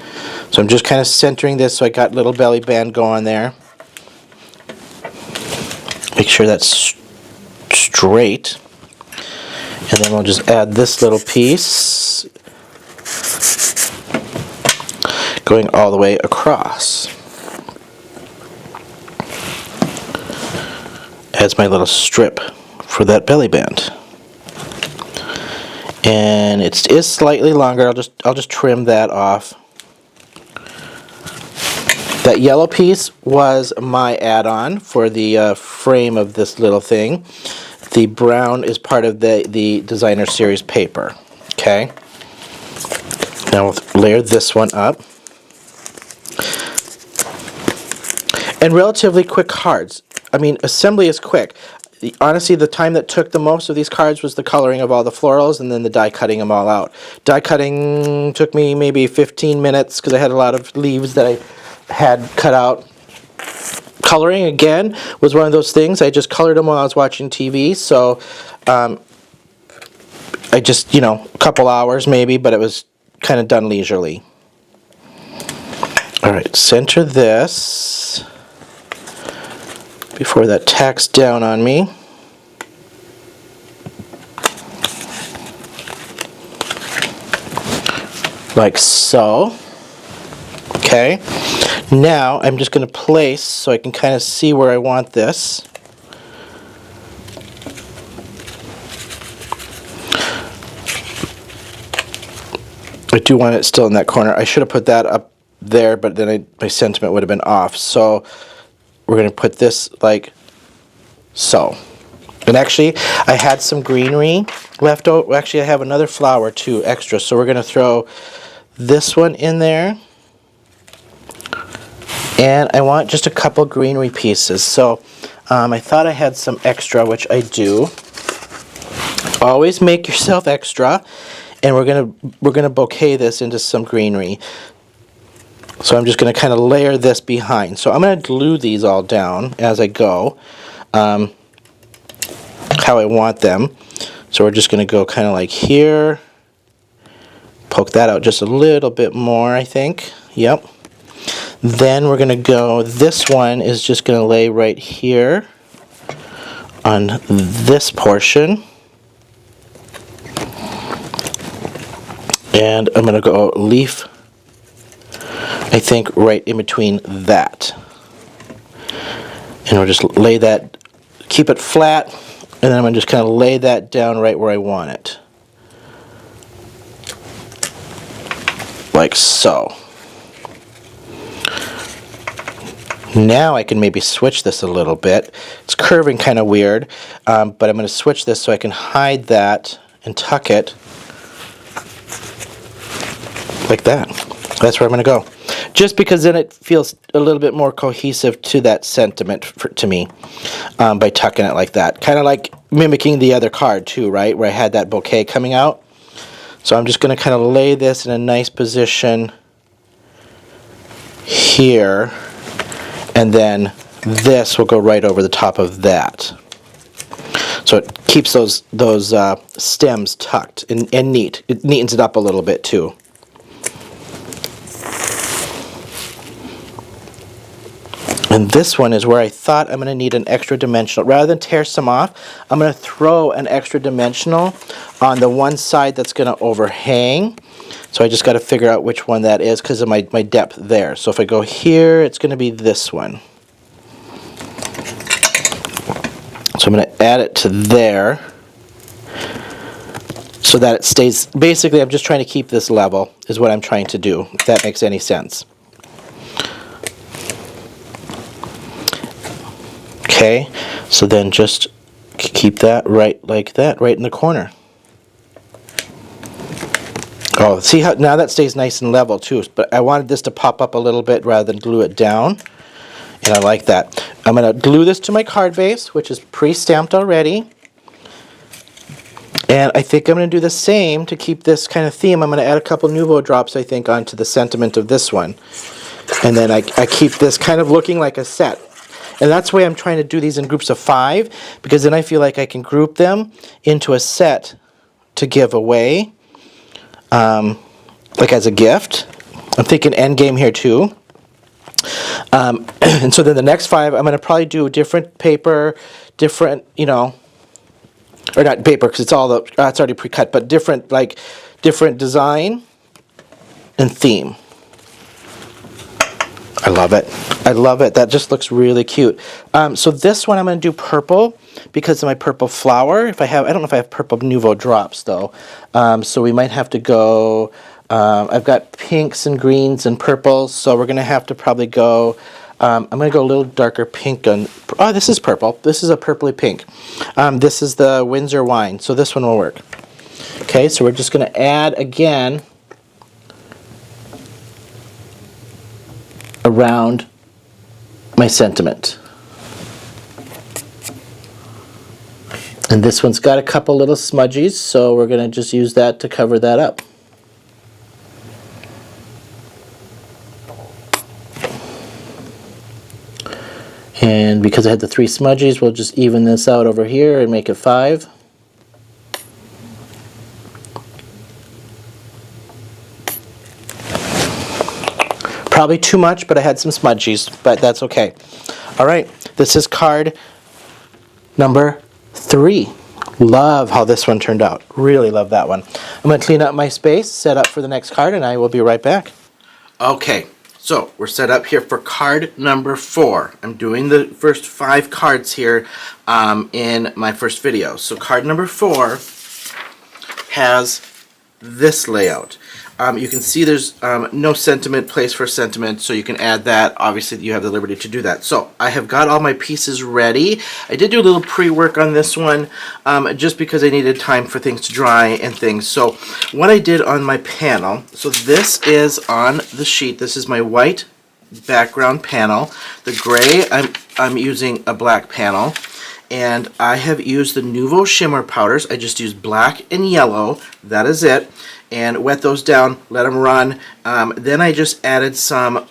so I'm just kind of centering this so I got little belly band going there. Make sure that's straight. And then we'll just add this little piece going all the way across as my little strip for that belly band. And it is slightly longer. I'll just trim that off. That yellow piece was my add-on for the frame of this little thing. The brown is part of the designer series paper. Okay. Now we'll layer this one up. And relatively quick cards. I mean, assembly is quick. Honestly, the time that took the most of these cards was the coloring of all the florals and then the die cutting them all out. Die cutting took me maybe 15 minutes because I had a lot of leaves that I had cut out. Coloring, again, was one of those things. I just colored them while I was watching TV, so I just, a couple hours maybe, but it was kind of done leisurely. Alright, center this before that tacks down on me. Like so. Okay. Now I'm just going to place so I can kind of see where I want this. I do want it still in that corner. I should have put that up there, but then my sentiment would have been off. So we're going to put this like so. And actually, I had some greenery left over. Actually, I have another flower too, extra. So we're going to throw this one in there. And I want just a couple greenery pieces. So I thought I had some extra, which I do. Always make yourself extra. And we're gonna bouquet this into some greenery. So I'm just gonna kind of layer this behind. So I'm gonna glue these all down as I go, how I want them. So we're just gonna go kind of like here. Poke that out just a little bit more, I think. Yep. Then we're gonna go. This one is just gonna lay right here on this portion. And I'm going to go leaf, I think, right in between that. And we'll just lay that, keep it flat, and then I'm going to just kind of lay that down right where I want it. Like so. Now I can maybe switch this a little bit. It's curving kind of weird, but I'm going to switch this so I can hide that and tuck it like that. That's where I'm going to go. Just because then it feels a little bit more cohesive to that sentiment to me by tucking it like that. Kind of like mimicking the other card too, right? Where I had that bouquet coming out. So I'm just going to kind of lay this in a nice position here. And then this will go right over the top of that. So it keeps those stems tucked and neat. It neatens it up a little bit too. And this one is where I thought I'm going to need an extra dimensional. Rather than tear some off, I'm going to throw an extra dimensional on the one side that's going to overhang. So I just got to figure out which one that is because of my depth there. So if I go here, it's going to be this one. So I'm going to add it to there so that it stays. Basically, I'm just trying to keep this level is what I'm trying to do, if that makes any sense. Okay, so then just keep that right like that, right in the corner. Oh, see how now that stays nice and level too, but I wanted this to pop up a little bit rather than glue it down, and I like that. I'm going to glue this to my card base, which is pre-stamped already, and I think I'm going to do the same to keep this kind of theme. I'm going to add a couple Nouveau drops, I think, onto the sentiment of this one, and then I keep this kind of looking like a set. And that's why I'm trying to do these in groups of 5, because then I feel like I can group them into a set to give away, like as a gift. I'm thinking end game here too. And so then the next 5, I'm going to probably do different paper, different, you know, or not paper because it's all it's already pre-cut, but different design and theme. I love it. I love it. That just looks really cute. So this one I'm going to do purple because of my purple flower. I don't know if I have purple Nouveau drops though. So we might have to go. I've got pinks and greens and purples, so we're going to have to probably go. I'm going to go a little darker pink on. Oh, this is purple. This is a purpley pink. This is the Windsor wine, so this one will work. Okay, so we're just going to add again around my sentiment. And this one's got a couple little smudgies, so we're going to just use that to cover that up. And because I had the 3 smudgies, we'll just even this out over here and make it 5. Probably too much, but I had some smudgies, but that's okay. All right, this is card number 3. Love how this one turned out. Really love that one. I'm going to clean up my space, set up for the next card, and I will be right back. Okay, so we're set up here for card number 4. I'm doing the first 5 cards here in my first video. So card number 4 has this layout. You can see there's no sentiment place for sentiment, so you can add that. Obviously, you have the liberty to do that. So I have got all my pieces ready. I did do a little pre-work on this one just because I needed time for things to dry and things. So what I did on my panel, so this is on the sheet. This is my white background panel. The gray, I'm using a black panel. And I have used the Nouveau shimmer powders. I just used black and yellow. That is it. And wet those down, let them run. Then I just added some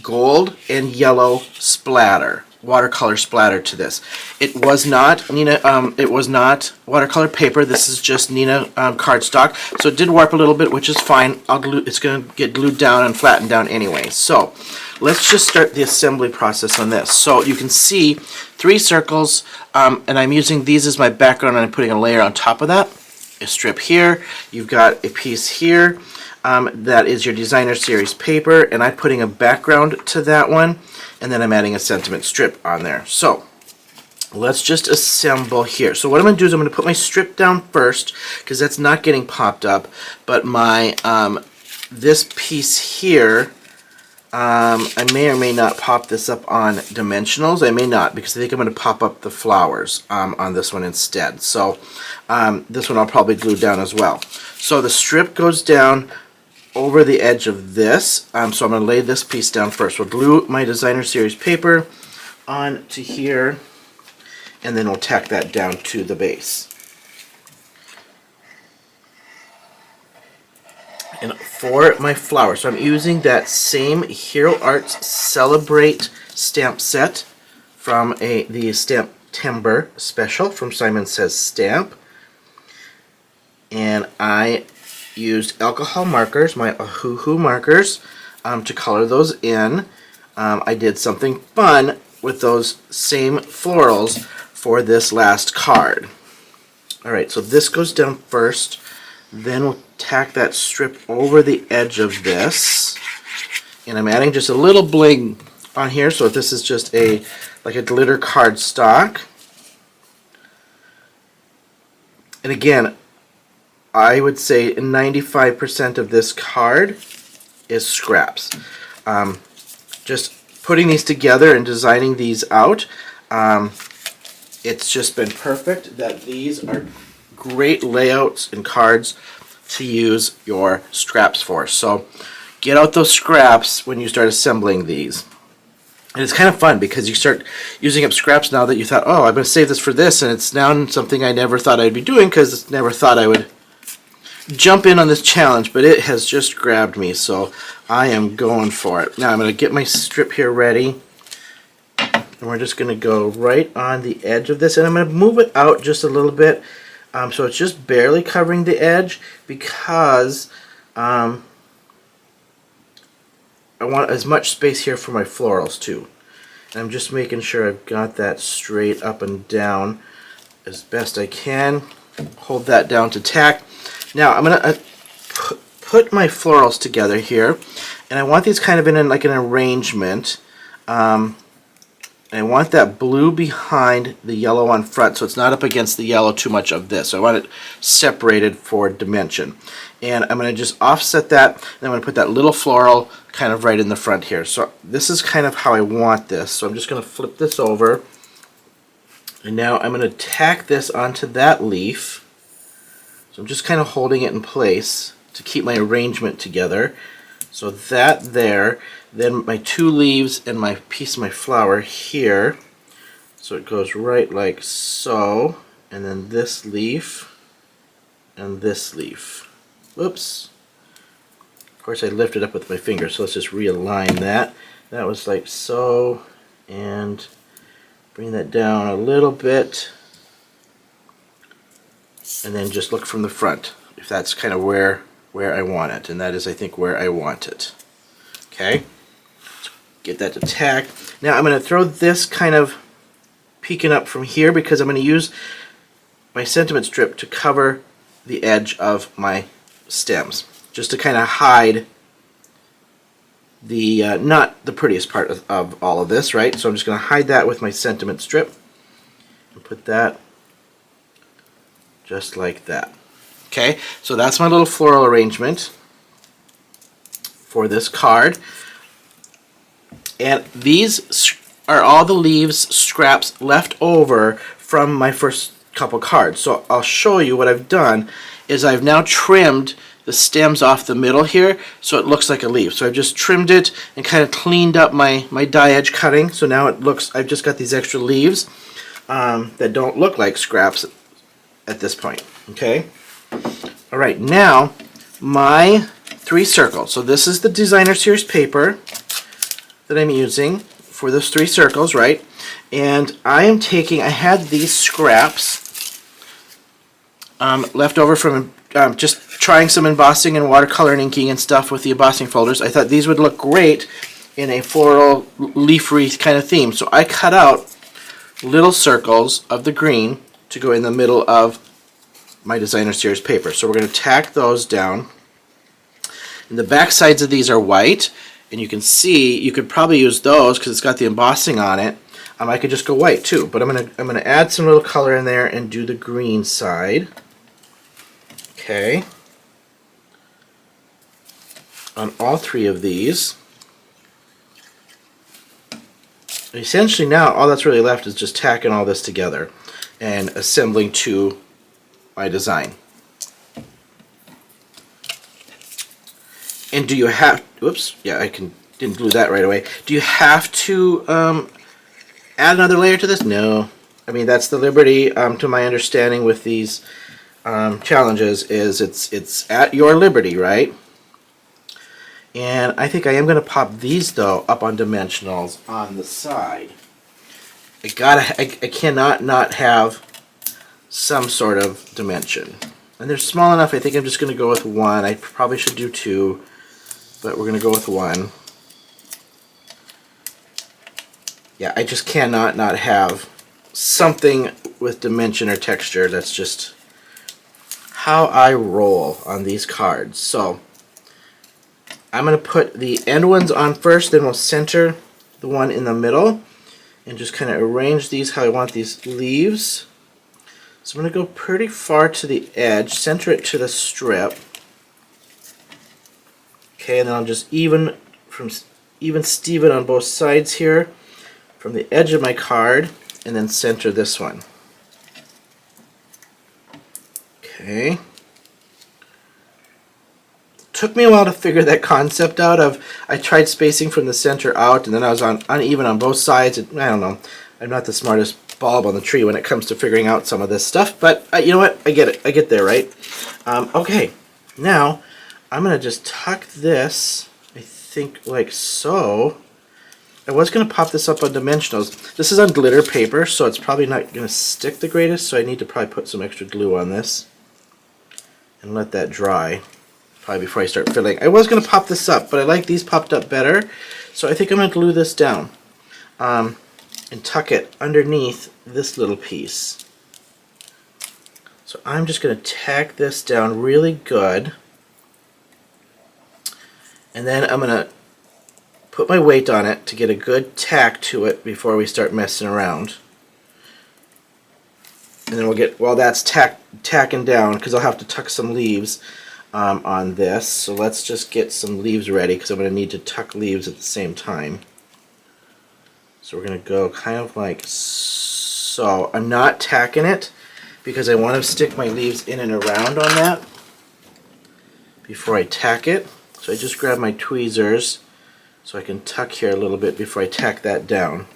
gold and yellow splatter watercolor splatter to this. It was not Nina. It was not watercolor paper. This is just Nina cardstock. So it did warp a little bit, which is fine. It's going to get glued down and flattened down anyway. So let's just start the assembly process on this. So you can see 3 circles, and I'm using these as my background, and I'm putting a layer on top of that. A strip here. You've got a piece here. That is your designer series paper, and I'm putting a background to that one. And then I'm adding a sentiment strip on there. So let's just assemble here. So what I'm going to do is I'm going to put my strip down first, because that's not getting popped up. But my this piece here, I may or may not pop this up on dimensionals. I may not, because I think I'm going to pop up the flowers on this one instead. So this one I'll probably glue down as well. So the strip goes down over the edge of this, so I'm going to lay this piece down first. We'll glue my designer series paper onto here, and then we'll tack that down to the base. And for my flower, so I'm using that same Hero Arts Celebrate stamp set from the stamptember special from Simon Says Stamp, and I used alcohol markers, my Ohuhu markers, to color those in. I did something fun with those same florals for this last card. Alright, so this goes down first, then we'll tack that strip over the edge of this, and I'm adding just a little bling on here, so this is just like a glitter cardstock. And again, I would say 95% of this card is scraps. Just putting these together and designing these out, it's just been perfect that these are great layouts and cards to use your scraps for. So get out those scraps when you start assembling these. And it's kind of fun because you start using up scraps now that you thought, oh, I'm going to save this for this, and it's now something I never thought I'd be doing because I never thought I would jump in on this challenge, but it has just grabbed me, so I am going for it. Now I'm going to get my strip here ready, and we're just going to go right on the edge of this, and I'm going to move it out just a little bit, so it's just barely covering the edge, because I want as much space here for my florals too. And I'm just making sure I've got that straight up and down as best I can. Hold that down to tack. Now I'm going to put my florals together here, and I want these kind of in like an arrangement. And I want that blue behind the yellow on front, so it's not up against the yellow too much of this. So I want it separated for dimension. And I'm going to just offset that, and I'm going to put that little floral kind of right in the front here. So this is kind of how I want this. So I'm just going to flip this over, and now I'm going to tack this onto that leaf. So I'm just kind of holding it in place to keep my arrangement together. So that there, then my 2 leaves and my piece of my flower here. So it goes right like so, and then this leaf and this leaf. Whoops. Of course I lifted up with my finger, so let's just realign that. That was like so, and bring that down a little bit. And then just look from the front if that's kind of where I want it, and that is, I think, where I want it. Okay, get that to tack. Now I'm going to throw this kind of peeking up from here because I'm going to use my sentiment strip to cover the edge of my stems, just to kind of hide the not the prettiest part of all of this, right? So I'm just going to hide that with my sentiment strip and put that just like that. Okay, so that's my little floral arrangement for this card. And these are all the leaves scraps left over from my first couple cards. So I'll show you what I've done is I've now trimmed the stems off the middle here so it looks like a leaf. So I've just trimmed it and kind of cleaned up my die edge cutting. So now it looks, I've just got these extra leaves that don't look like scraps at this point. Okay. All right, now my 3 circles. So this is the designer series paper that I'm using for those 3 circles, right? And I had these scraps left over from just trying some embossing and watercolor and inking and stuff with the embossing folders. I thought these would look great in a floral leaf wreath kind of theme. So I cut out little circles of the green to go in the middle of my designer series paper. So we're going to tack those down. And the back sides of these are white, and you can see you could probably use those because it's got the embossing on it. I could just go white too, but I'm gonna add some little color in there and do the green side. Okay. On all 3 of these. Essentially now all that's really left is just tacking all this together and assembling to my design. And do you have, whoops, yeah, didn't glue that right away. Do you have to add another layer to this? No. I mean, that's the liberty, to my understanding with these challenges, is it's at your liberty, right? And I think I am going to pop these, though, up on dimensionals on the side. I cannot not have some sort of dimension. And they're small enough, I think I'm just going to go with 1. I probably should do 2, but we're going to go with 1. Yeah, I just cannot not have something with dimension or texture. That's just how I roll on these cards. So I'm going to put the end ones on first, then we'll center the one in the middle and just kind of arrange these how I want these leaves. So I'm going to go pretty far to the edge, center it to the strip. Okay, and then I'll just even Steven on both sides here from the edge of my card, and then center this one. Okay. Took me a while to figure that concept out of, I tried spacing from the center out, and then I was uneven on both sides. I don't know. I'm not the smartest bulb on the tree when it comes to figuring out some of this stuff, but you know what? I get it. I get there, right? Okay. Now, I'm going to just tuck this, I think, like so. I was going to pop this up on dimensionals. This is on glitter paper, so it's probably not going to stick the greatest, so I need to probably put some extra glue on this and let that dry probably before I start filling. I was going to pop this up, but I like these popped up better, so I think I'm going to glue this down and tuck it underneath this little piece. So I'm just going to tack this down really good, and then I'm going to put my weight on it to get a good tack to it before we start messing around. And then we'll get, while that's tacking down, because I'll have to tuck some leaves on this. So let's just get some leaves ready, because I'm going to need to tuck leaves at the same time. So we're going to go kind of like so. I'm not tacking it because I want to stick my leaves in and around on that before I tack it. So I just grab my tweezers so I can tuck here a little bit before I tack that down.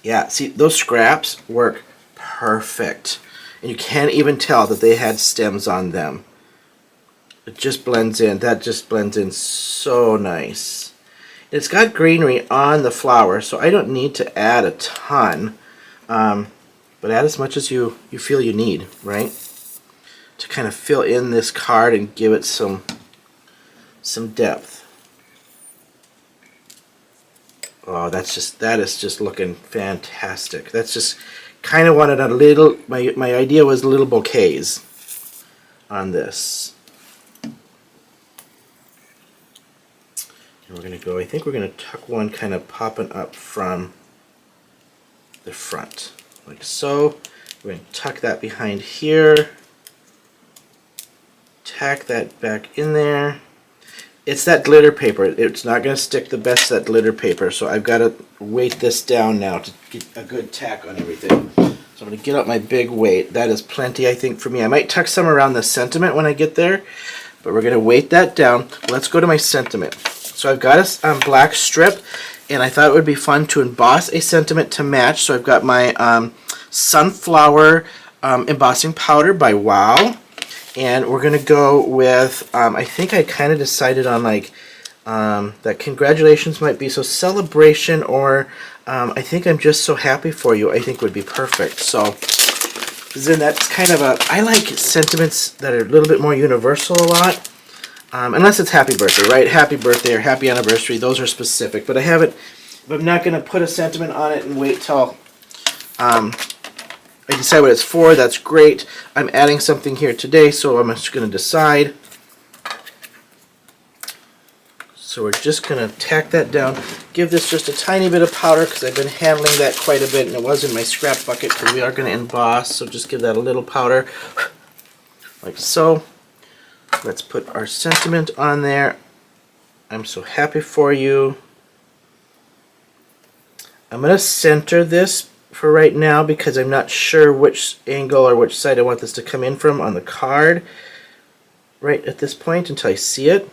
Yeah, see, those scraps work perfect. And you can't even tell that they had stems on them. It just blends in. That just blends in so nice. It's got greenery on the flower, so I don't need to add a ton. But add as much as you feel you need, right? To kind of fill in this card and give it some depth. Oh, that is just looking fantastic. That's just kind of wanted a little, my idea was little bouquets on this. And we're going to go, I think we're going to tuck one kind of popping up from the front, like so. We're going to tuck that behind here, tack that back in there. It's that glitter paper. It's not going to stick the best, that glitter paper, so I've got to weight this down now to get a good tack on everything. So I'm going to get out my big weight. That is plenty, I think, for me. I might tuck some around the sentiment when I get there, but we're going to weight that down. Let's go to my sentiment. So I've got a black strip, and I thought it would be fun to emboss a sentiment to match. So I've got my sunflower embossing powder by Wow. And we're going to go with, I think I kind of decided on like that congratulations might be so celebration, or I think I'm just so happy for you, I think would be perfect. So then that's kind of a, I like sentiments that are a little bit more universal a lot. Unless it's happy birthday, right? Happy birthday or happy anniversary, those are specific. But I haven't, if I'm not going to put a sentiment on it and wait till I decide what it's for, that's great. I'm adding something here today, so I'm just going to decide. So we're just going to tack that down. Give this just a tiny bit of powder because I've been handling that quite a bit, and it was in my scrap bucket because we are going to emboss. So just give that a little powder, like so. Let's put our sentiment on there. I'm so happy for you. I'm going to center this for right now because I'm not sure which angle or which side I want this to come in from on the card right at this point until I see it.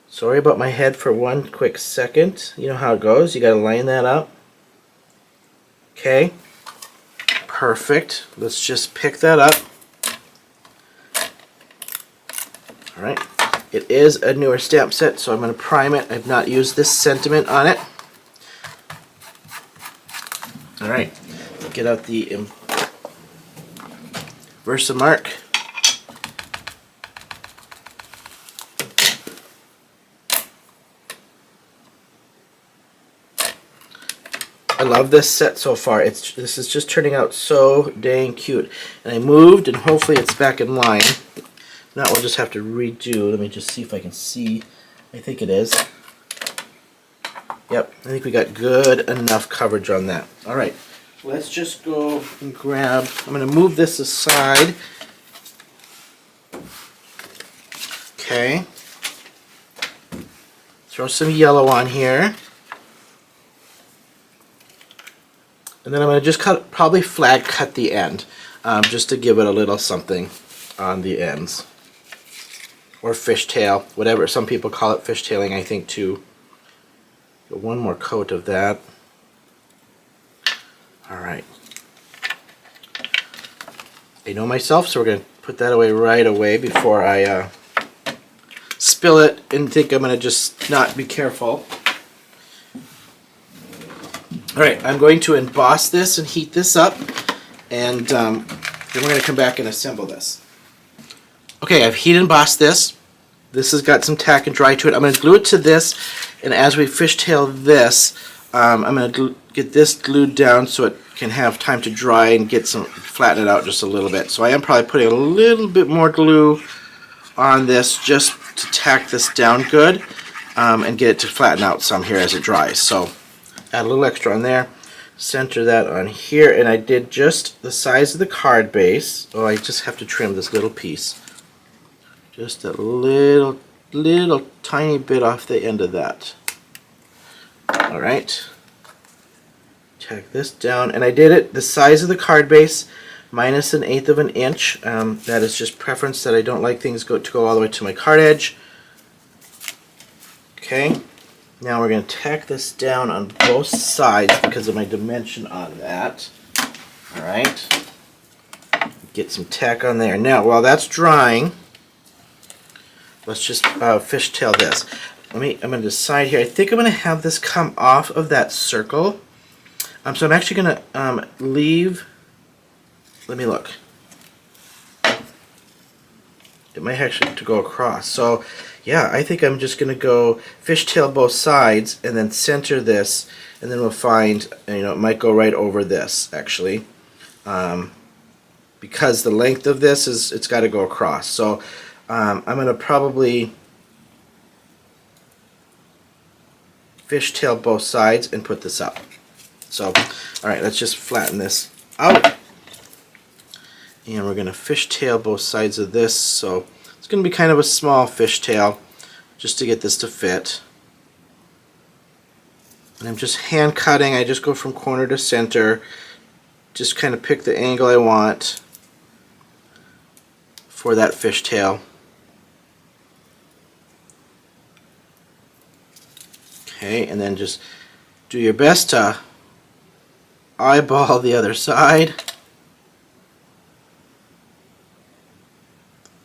Sorry about my head for one quick second. You know how it goes. You got to line that up. Okay. Perfect. Let's just pick that up. Alright. It is a newer stamp set, so I'm going to prime it. I've not used this sentiment on it. Alright. Get out the Versamark. I love this set so far. This is just turning out so dang cute. And I moved, and hopefully it's back in line. If not, we'll just have to redo. Let me just see if I can see. I think it is. Yep, I think we got good enough coverage on that. All right, let's just go and grab. I'm going to move this aside. Okay. Throw some yellow on here. And then I'm going to just probably flag cut the end, just to give it a little something on the ends. Or fishtail, whatever. Some people call it fishtailing, I think, too. Get one more coat of that. Alright. I know myself, so we're going to put that away right away before I spill it and think I'm going to just not be careful. Alright, I'm going to emboss this and heat this up, and then we're going to come back and assemble this. Okay, I've heat embossed this. This has got some tack and dry to it. I'm going to glue it to this, and as we fishtail this, I'm going to get this glued down so it can have time to dry and flatten it out just a little bit. So I am probably putting a little bit more glue on this just to tack this down good, and get it to flatten out some here as it dries. So add a little extra on there, center that on here, and I did just the size of the card base. Oh, I just have to trim this little piece. Just a little tiny bit off the end of that. Alright. Tack this down, and I did it the size of the card base minus 1/8 of an inch. That is just preference, that I don't like things to go all the way to my card edge. Okay. Now we're going to tack this down on both sides because of my dimension on that. Alright. Get some tack on there. Now, while that's drying, let's just fishtail this. I'm going to decide here. I think I'm going to have this come off of that circle. So I'm actually going to leave. Let me look. It might actually have to go across. So yeah, I think I'm just going to go fishtail both sides and then center this, and then we'll find, it might go right over this actually, because the length of this it's got to go across. So I'm going to probably fishtail both sides and put this up. So, alright, let's just flatten this out. And we're going to fishtail both sides of this. So it's going to be kind of a small fishtail just to get this to fit. And I'm just hand cutting. I just go from corner to center. Just kind of pick the angle I want for that fishtail. Okay, and then just do your best to eyeball the other side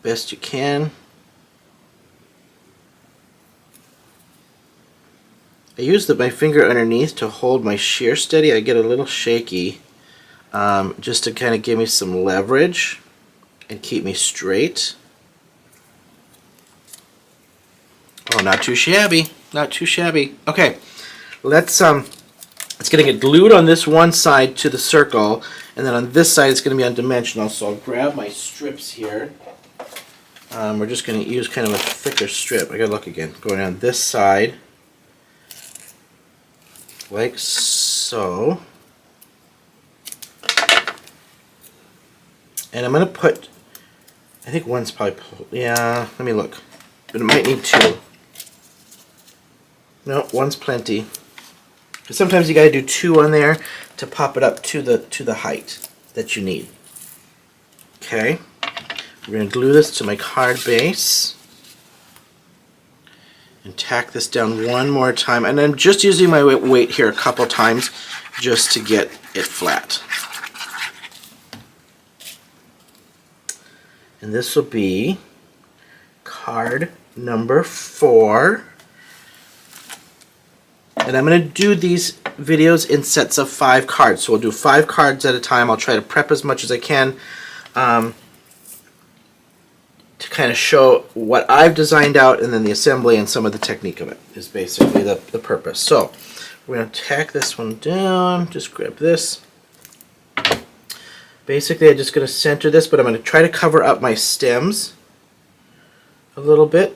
best you can. I use my finger underneath to hold my shear steady. I get a little shaky just to kind of give me some leverage and keep me straight. Oh, not too shabby. Not too shabby. Okay, it's going to get glued on this one side to the circle, and then on this side it's going to be undimensional. So I'll grab my strips here. We're just going to use kind of a thicker strip. I gotta look again. Going on this side, like so. And I'm going to put, I think one's probably, yeah, let me look. But it might need two. No, one's plenty. Because sometimes you got to do two on there to pop it up to the height that you need. Okay, we're going to glue this to my card base and tack this down one more time. And I'm just using my weight here a couple times just to get it flat. And this will be card number 4. And I'm going to do these videos in sets of 5 cards. So we'll do 5 cards at a time. I'll try to prep as much as I can to kind of show what I've designed out, and then the assembly and some of the technique of it is basically the purpose. So we're going to tack this one down. Just grab this. Basically, I'm just going to center this, but I'm going to try to cover up my stems a little bit.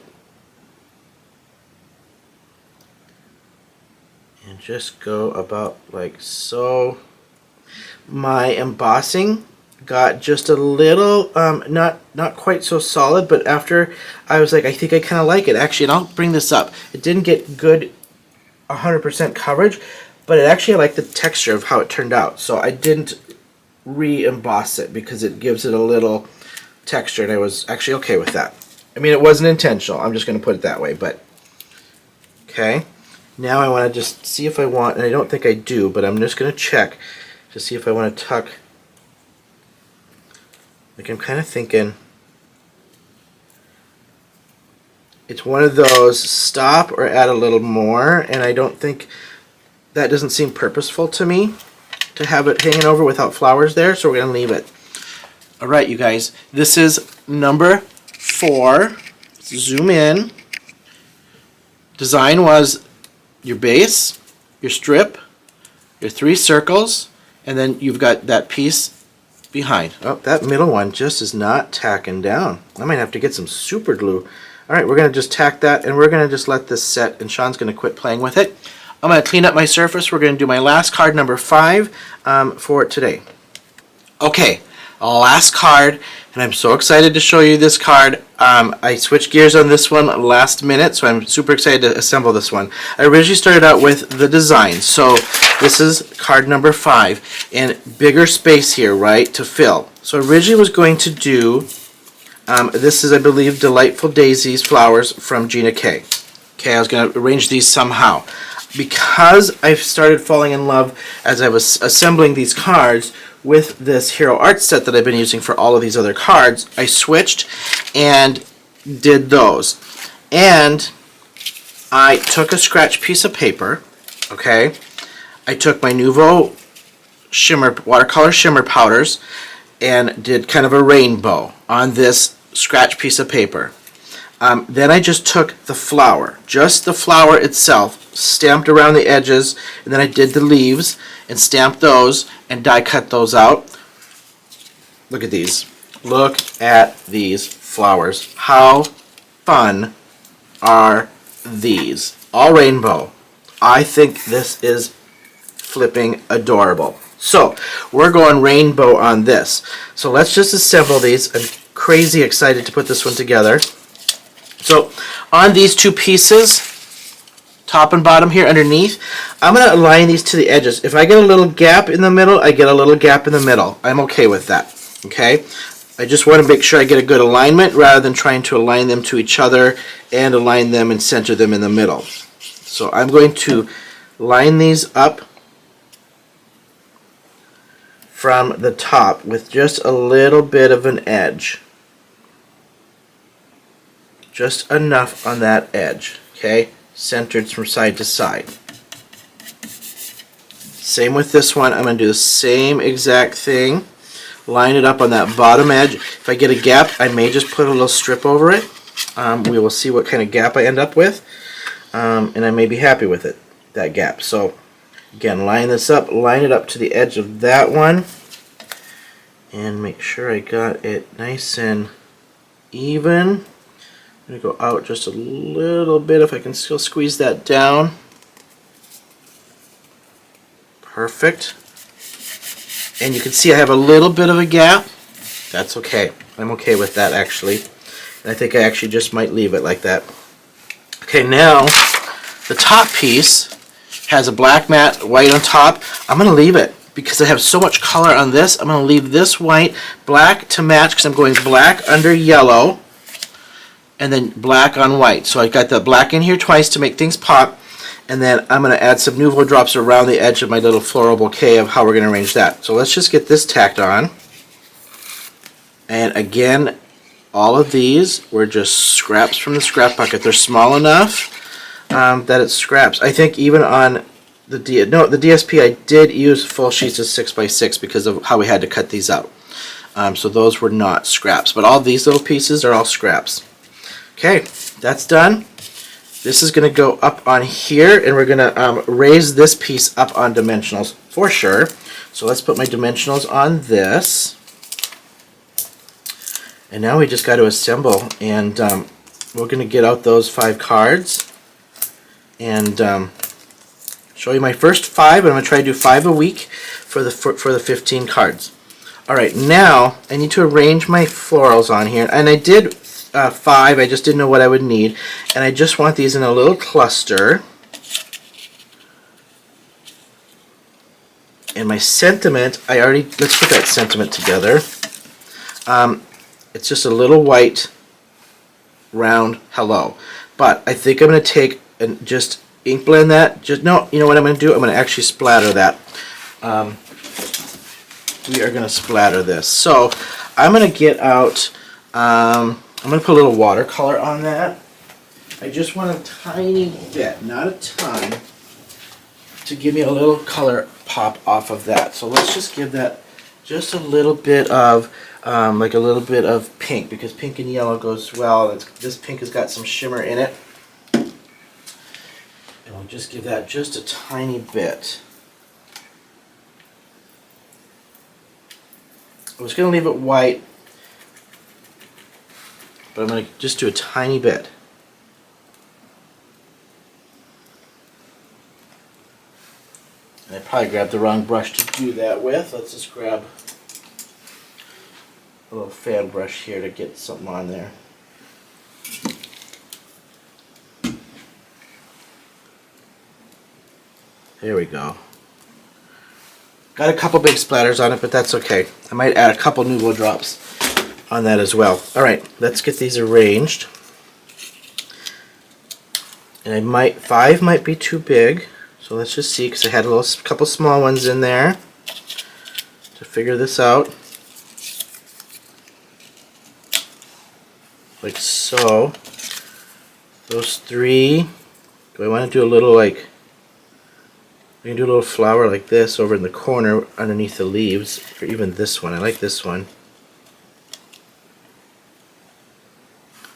And just go about like so. My embossing got just a little, not quite so solid, but after I was like, I think I kind of like it. Actually, and I'll bring this up. It didn't get good 100% coverage, but it actually I like the texture of how it turned out. So I didn't re-emboss it because it gives it a little texture, and I was actually okay with that. I mean, it wasn't intentional. I'm just going to put it that way, but okay. Now I want to just see if I want, and I don't think I do, but I'm just going to check to see if I want to tuck. Like, I'm kind of thinking it's one of those stop or add a little more, and I don't think that doesn't seem purposeful to me to have it hanging over without flowers there, so we're going to leave it. Alright, you guys, this is number 4. Let's zoom in. Design was your base, your strip, your 3 circles, and then you've got that piece behind. Oh, that middle one just is not tacking down. I might have to get some super glue. Alright, we're going to just tack that, and we're going to just let this set, and Sean's going to quit playing with it. I'm going to clean up my surface. We're going to do my last card, number 5, for today. Okay, last card, and I'm so excited to show you this card. I switched gears on this one last minute, so I'm super excited to assemble this one. I originally started out with the design, so this is card number 5, and bigger space here, right, to fill. So originally was going to do, this is, I believe, Delightful Daisies flowers from Gina K. Okay, I was going to arrange these somehow. Because I've started falling in love as I was assembling these cards with this Hero Art set that I've been using for all of these other cards, I switched and did those. And I took a scratch piece of paper, okay? I took my Nuvo watercolor shimmer powders and did kind of a rainbow on this scratch piece of paper. Then I just took the flower, just the flower itself, stamped around the edges, and then I did the leaves and stamped those and die cut those out. Look at these. Look at these flowers. How fun are these? All rainbow. I think this is flipping adorable. So we're going rainbow on this. So let's just assemble these. I'm crazy excited to put this one together. So on these 2 pieces, top and bottom here underneath, I'm going to align these to the edges. If I get a little gap in the middle, I get a little gap in the middle. I'm okay with that. Okay? I just want to make sure I get a good alignment rather than trying to align them to each other and align them and center them in the middle. So I'm going to line these up from the top with just a little bit of an edge. Just enough on that edge, okay? Centered from side to side. Same with this one. I'm going to do the same exact thing. Line it up on that bottom edge. If I get a gap, I may just put a little strip over it. We will see what kind of gap I end up with. And I may be happy with it, that gap. So again, line this up, line it up to the edge of that one, and make sure I got it nice and even. I'm going to go out just a little bit if I can still squeeze that down. Perfect. And you can see I have a little bit of a gap. That's okay. I'm okay with that actually. And I think I actually just might leave it like that. Okay, now the top piece has a black matte white on top. I'm going to leave it because I have so much color on this. I'm going to leave this white black to match because I'm going black under yellow and then black on white. So I got the black in here twice to make things pop. And then I'm going to add some Nouveau drops around the edge of my little floral bouquet of how we're going to arrange that. So let's just get this tacked on. And again, all of these were just scraps from the scrap bucket. They're small enough that it's scraps. I think even on the DSP I did use full sheets of 6x6 because of how we had to cut these out. So those were not scraps. But all these little pieces are all scraps. Okay, that's done. This is going to go up on here, and we're going to raise this piece up on dimensionals for sure. So let's put my dimensionals on this. And now we just got to assemble, and we're going to get out those 5 cards and show you my first 5. I'm going to try to do 5 a week for the 15 cards. All right, now I need to arrange my florals on here, and I did 5. I just didn't know what I would need, and I just want these in a little cluster. And my sentiment, let's put that sentiment together. It's just a little white round hello, but I think I'm going to take and just ink blend that. You know what I'm going to do? I'm going to actually splatter that. We are going to splatter this. So I'm going to get out. I'm going to put a little watercolor on that. I just want a tiny bit, not a ton, to give me a little color pop off of that. So let's just give that just a little bit of, like a little bit of pink, because pink and yellow goes well. This pink has got some shimmer in it. And I'll just give that just a tiny bit. I was going to leave it white, but I'm going to just do a tiny bit. And I probably grabbed the wrong brush to do that with. Let's just grab a little fan brush here to get something on there. There we go. Got a couple big splatters on it, but that's okay. I might add a couple Nouveau drops on that as well. Alright, let's get these arranged. And 5 might be too big, so let's just see, because I had a couple small ones in there to figure this out. Like so. Those 3. Do I want to do a little like, we can do a little flower like this over in the corner underneath the leaves, or even this one. I like this one.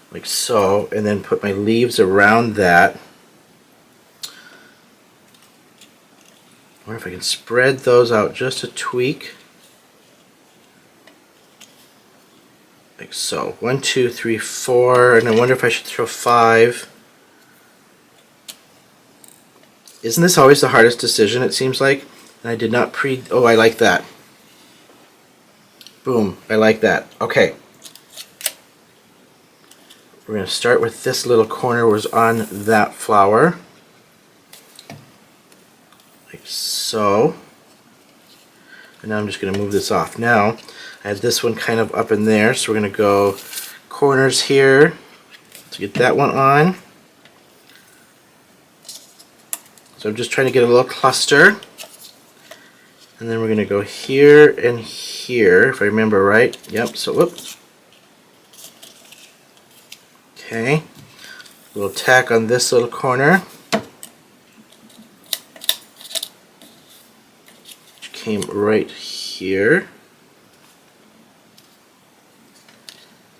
Like so, and then put my leaves around that. I wonder if I can spread those out just a tweak. Like so. 1, 2, 3, 4, and I wonder if I should throw 5. Isn't this always the hardest decision, it seems like? And I did not oh, I like that. Boom, I like that. Okay. We're going to start with this little corner was on that flower. Like so. And now I'm just going to move this off. Now, I have this one kind of up in there, so we're going to go corners here to get that one on. So I'm just trying to get a little cluster. And then we're going to go here and here, if I remember right. Yep, so whoops. Okay. A little tack on this little corner. came right here.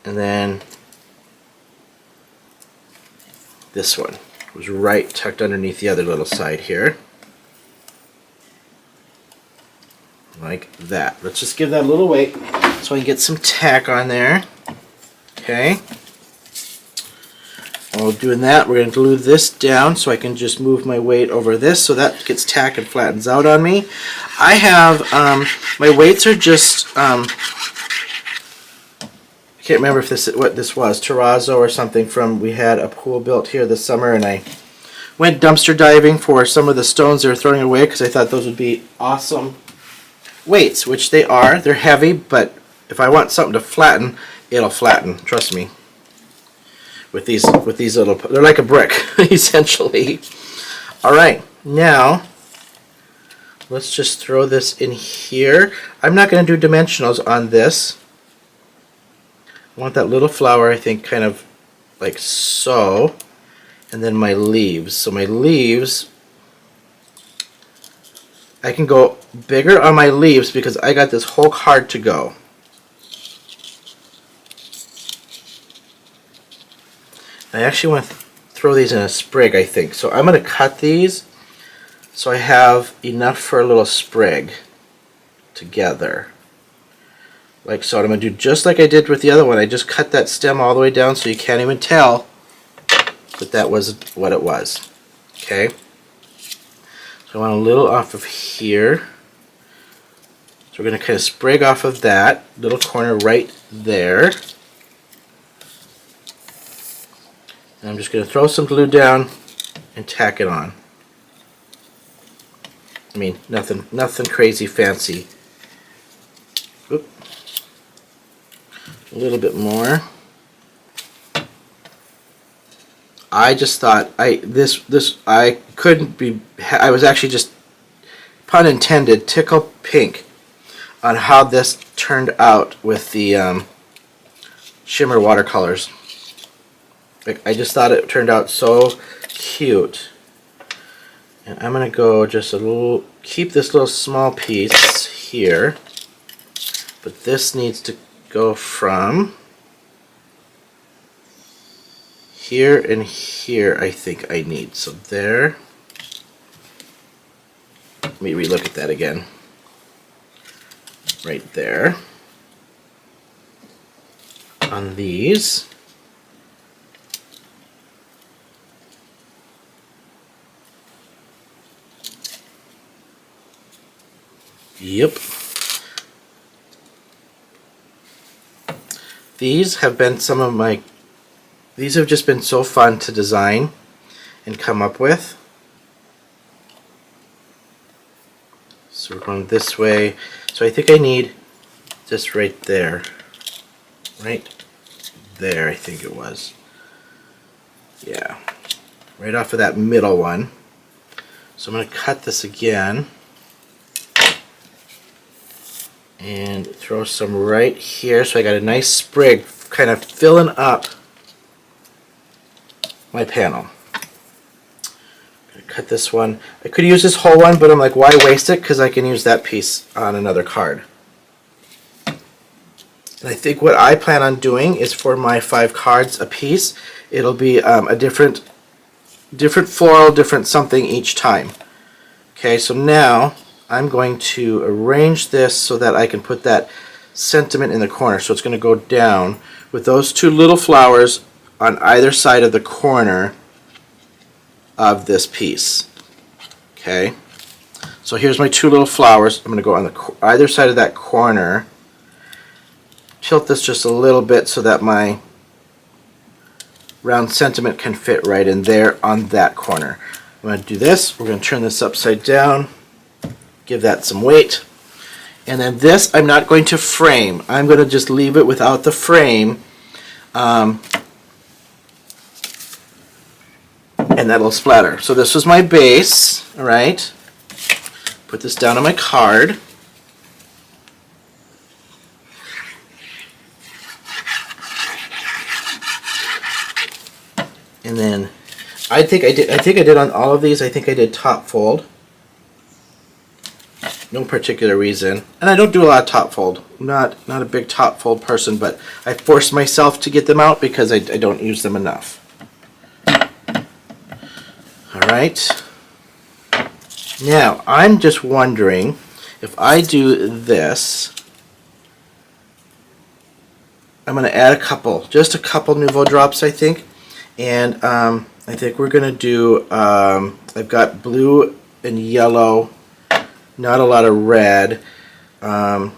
And then this one was right tucked underneath the other little side here. Like that. Let's just give that a little weight so I can get some tack on there. Okay. While doing that, we're going to glue this down so I can just move my weight over this so that gets tack and flattens out on me. I have, my weights are just, I can't remember if what this was, terrazzo or something from, we had a pool built here this summer and I went dumpster diving for some of the stones they were throwing away because I thought those would be awesome weights, which they are. They're heavy, but if I want something to flatten, it'll flatten, trust me. With these little, they're like a brick, essentially. Alright, now, let's just throw this in here. I'm not going to do dimensionals on this. I want that little flower, I think, kind of like so. And then my leaves. So my leaves, I can go bigger on my leaves because I got this whole card to go. I actually want to throw these in a sprig, I think. So I'm going to cut these so I have enough for a little sprig together. Like so. And I'm going to do just like I did with the other one. I just cut that stem all the way down so you can't even tell that that was what it was. Okay? So I want a little off of here. So we're going to kind of sprig off of that little corner right there. And I'm just going to throw some glue down and tack it on. I mean, nothing crazy fancy. Oop. A little bit more. I just thought I couldn't be. I was actually just, pun intended, tickle pink on how this turned out with the shimmer watercolors. Like, I just thought it turned out so cute. And I'm going to go just a little, keep this little small piece here. But this needs to go from here and here, I think I need. So there. Let me relook at that again. Right there. On these. Yep. These have been some of my, these have just been so fun to design and come up with. So we're going this way. So I think I need this right there. Right there, I think it was. Yeah. Right off of that middle one. So I'm going to cut this again. And throw some right here, so I got a nice sprig kind of filling up my panel. I'm gonna cut this one. I could use this whole one, but I'm like, why waste it? Because I can use that piece on another card. And I think what I plan on doing is for my 5 cards a piece, it'll be a different floral, different something each time. Okay, so now I'm going to arrange this so that I can put that sentiment in the corner. So it's going to go down with those 2 little flowers on either side of the corner of this piece. Okay, so here's my 2 little flowers. I'm going to go on the either side of that corner. Tilt this just a little bit so that my round sentiment can fit right in there on that corner. I'm going to do this. We're going to turn this upside down. Give that some weight. And then this I'm not going to frame. I'm going to just leave it without the frame. And that'll splatter. So this was my base. Alright. Put this down on my card. And then I think I did on all of these, I think I did top fold. No particular reason. And I don't do a lot of top fold. I'm not a big top fold person, but I force myself to get them out because I don't use them enough. Alright. Now, I'm just wondering if I do this, I'm going to add just a couple Nouveau drops, I think. And I think we're going to do, I've got blue and yellow, not a lot of red. So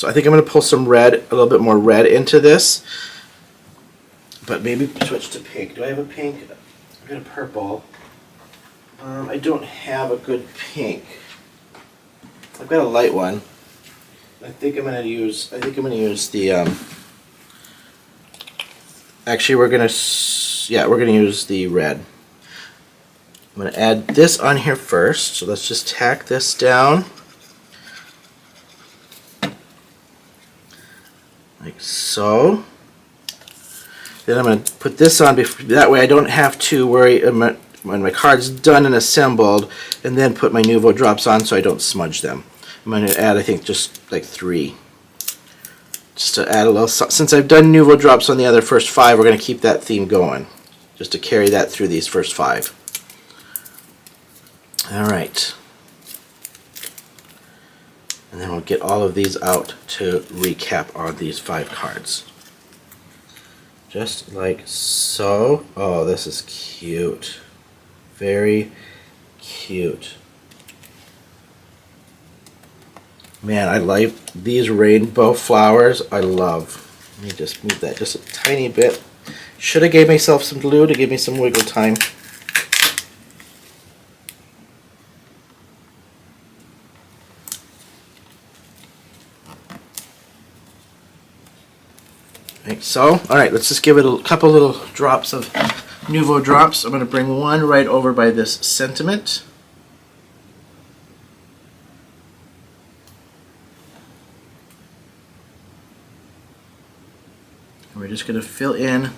I think I'm going to pull some red, a little bit more red into this. But maybe switch to pink. Do I have a pink? I've got a purple. I don't have a good pink. I've got a light one. I think I'm going to use the actually we're going to use the red. I'm going to add this on here first. So let's just tack this down. Like so. Then I'm going to put this on, that way I don't have to worry when my card's done and assembled, and then put my Nouveau drops on so I don't smudge them. I'm going to add, I think, just like 3. Just to add a little, since I've done Nouveau drops on the other first 5, we're going to keep that theme going. Just to carry that through these first 5. Alright. And then we'll get all of these out to recap on these 5 cards. Just like so. Oh, this is cute. Very cute. Man, I like these rainbow flowers. I love. Let me just move that just a tiny bit. Should have gave myself some glue to give me some wiggle time. Like so. Alright, let's just give it a couple little drops of Nouveau drops. I'm going to bring one right over by this sentiment. And we're just going to fill in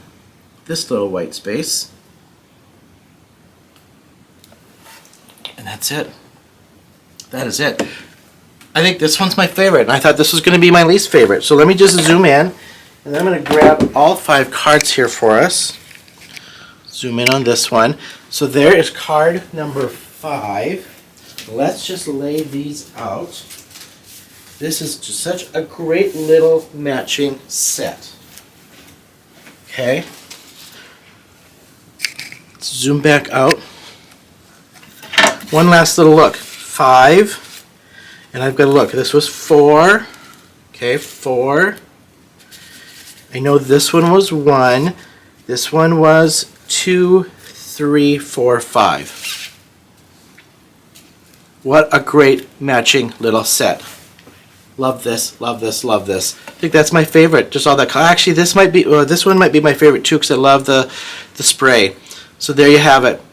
this little white space. And that's it. That is it. I think this one's my favorite, and I thought this was going to be my least favorite. So let me just zoom in. And then I'm going to grab all 5 cards here for us. Zoom in on this one. So there is card number 5. Let's just lay these out. This is just such a great little matching set. Okay. Let's zoom back out. One last little look. 5. And I've got to look. This was 4. Okay, 4. I know this one was 1. This one was 2, 3, 4, 5. What a great matching little set. Love this, love this, love this. I think that's my favorite. Just all that. Actually, this one might be my favorite too because I love the spray. So there you have it. Do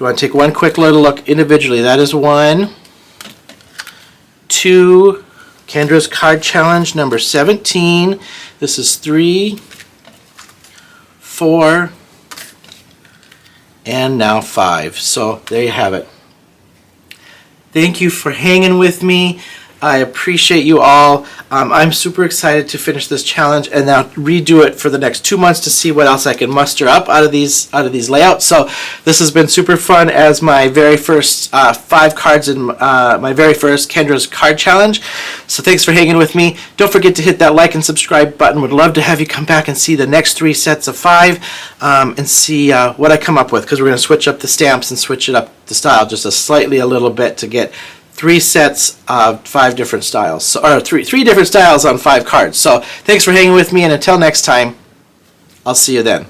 you want to take one quick little look individually? That is 1, 2. Kendra's Card Challenge number 17. This is 3, 4, and now 5. So there you have it. Thank you for hanging with me. I appreciate you all. I'm super excited to finish this challenge and now redo it for the next 2 months to see what else I can muster up out of these layouts. So this has been super fun as my very first 5 cards in my very first Kendra's Card Challenge. So thanks for hanging with me. Don't forget to hit that like and subscribe button. Would love to have you come back and see the next 3 sets of 5 and see what I come up with, because we're going to switch up the stamps and switch it up the style just a little bit to get 3 sets of 5 different styles, so, or three different styles on 5 cards. So thanks for hanging with me, and until next time, I'll see you then.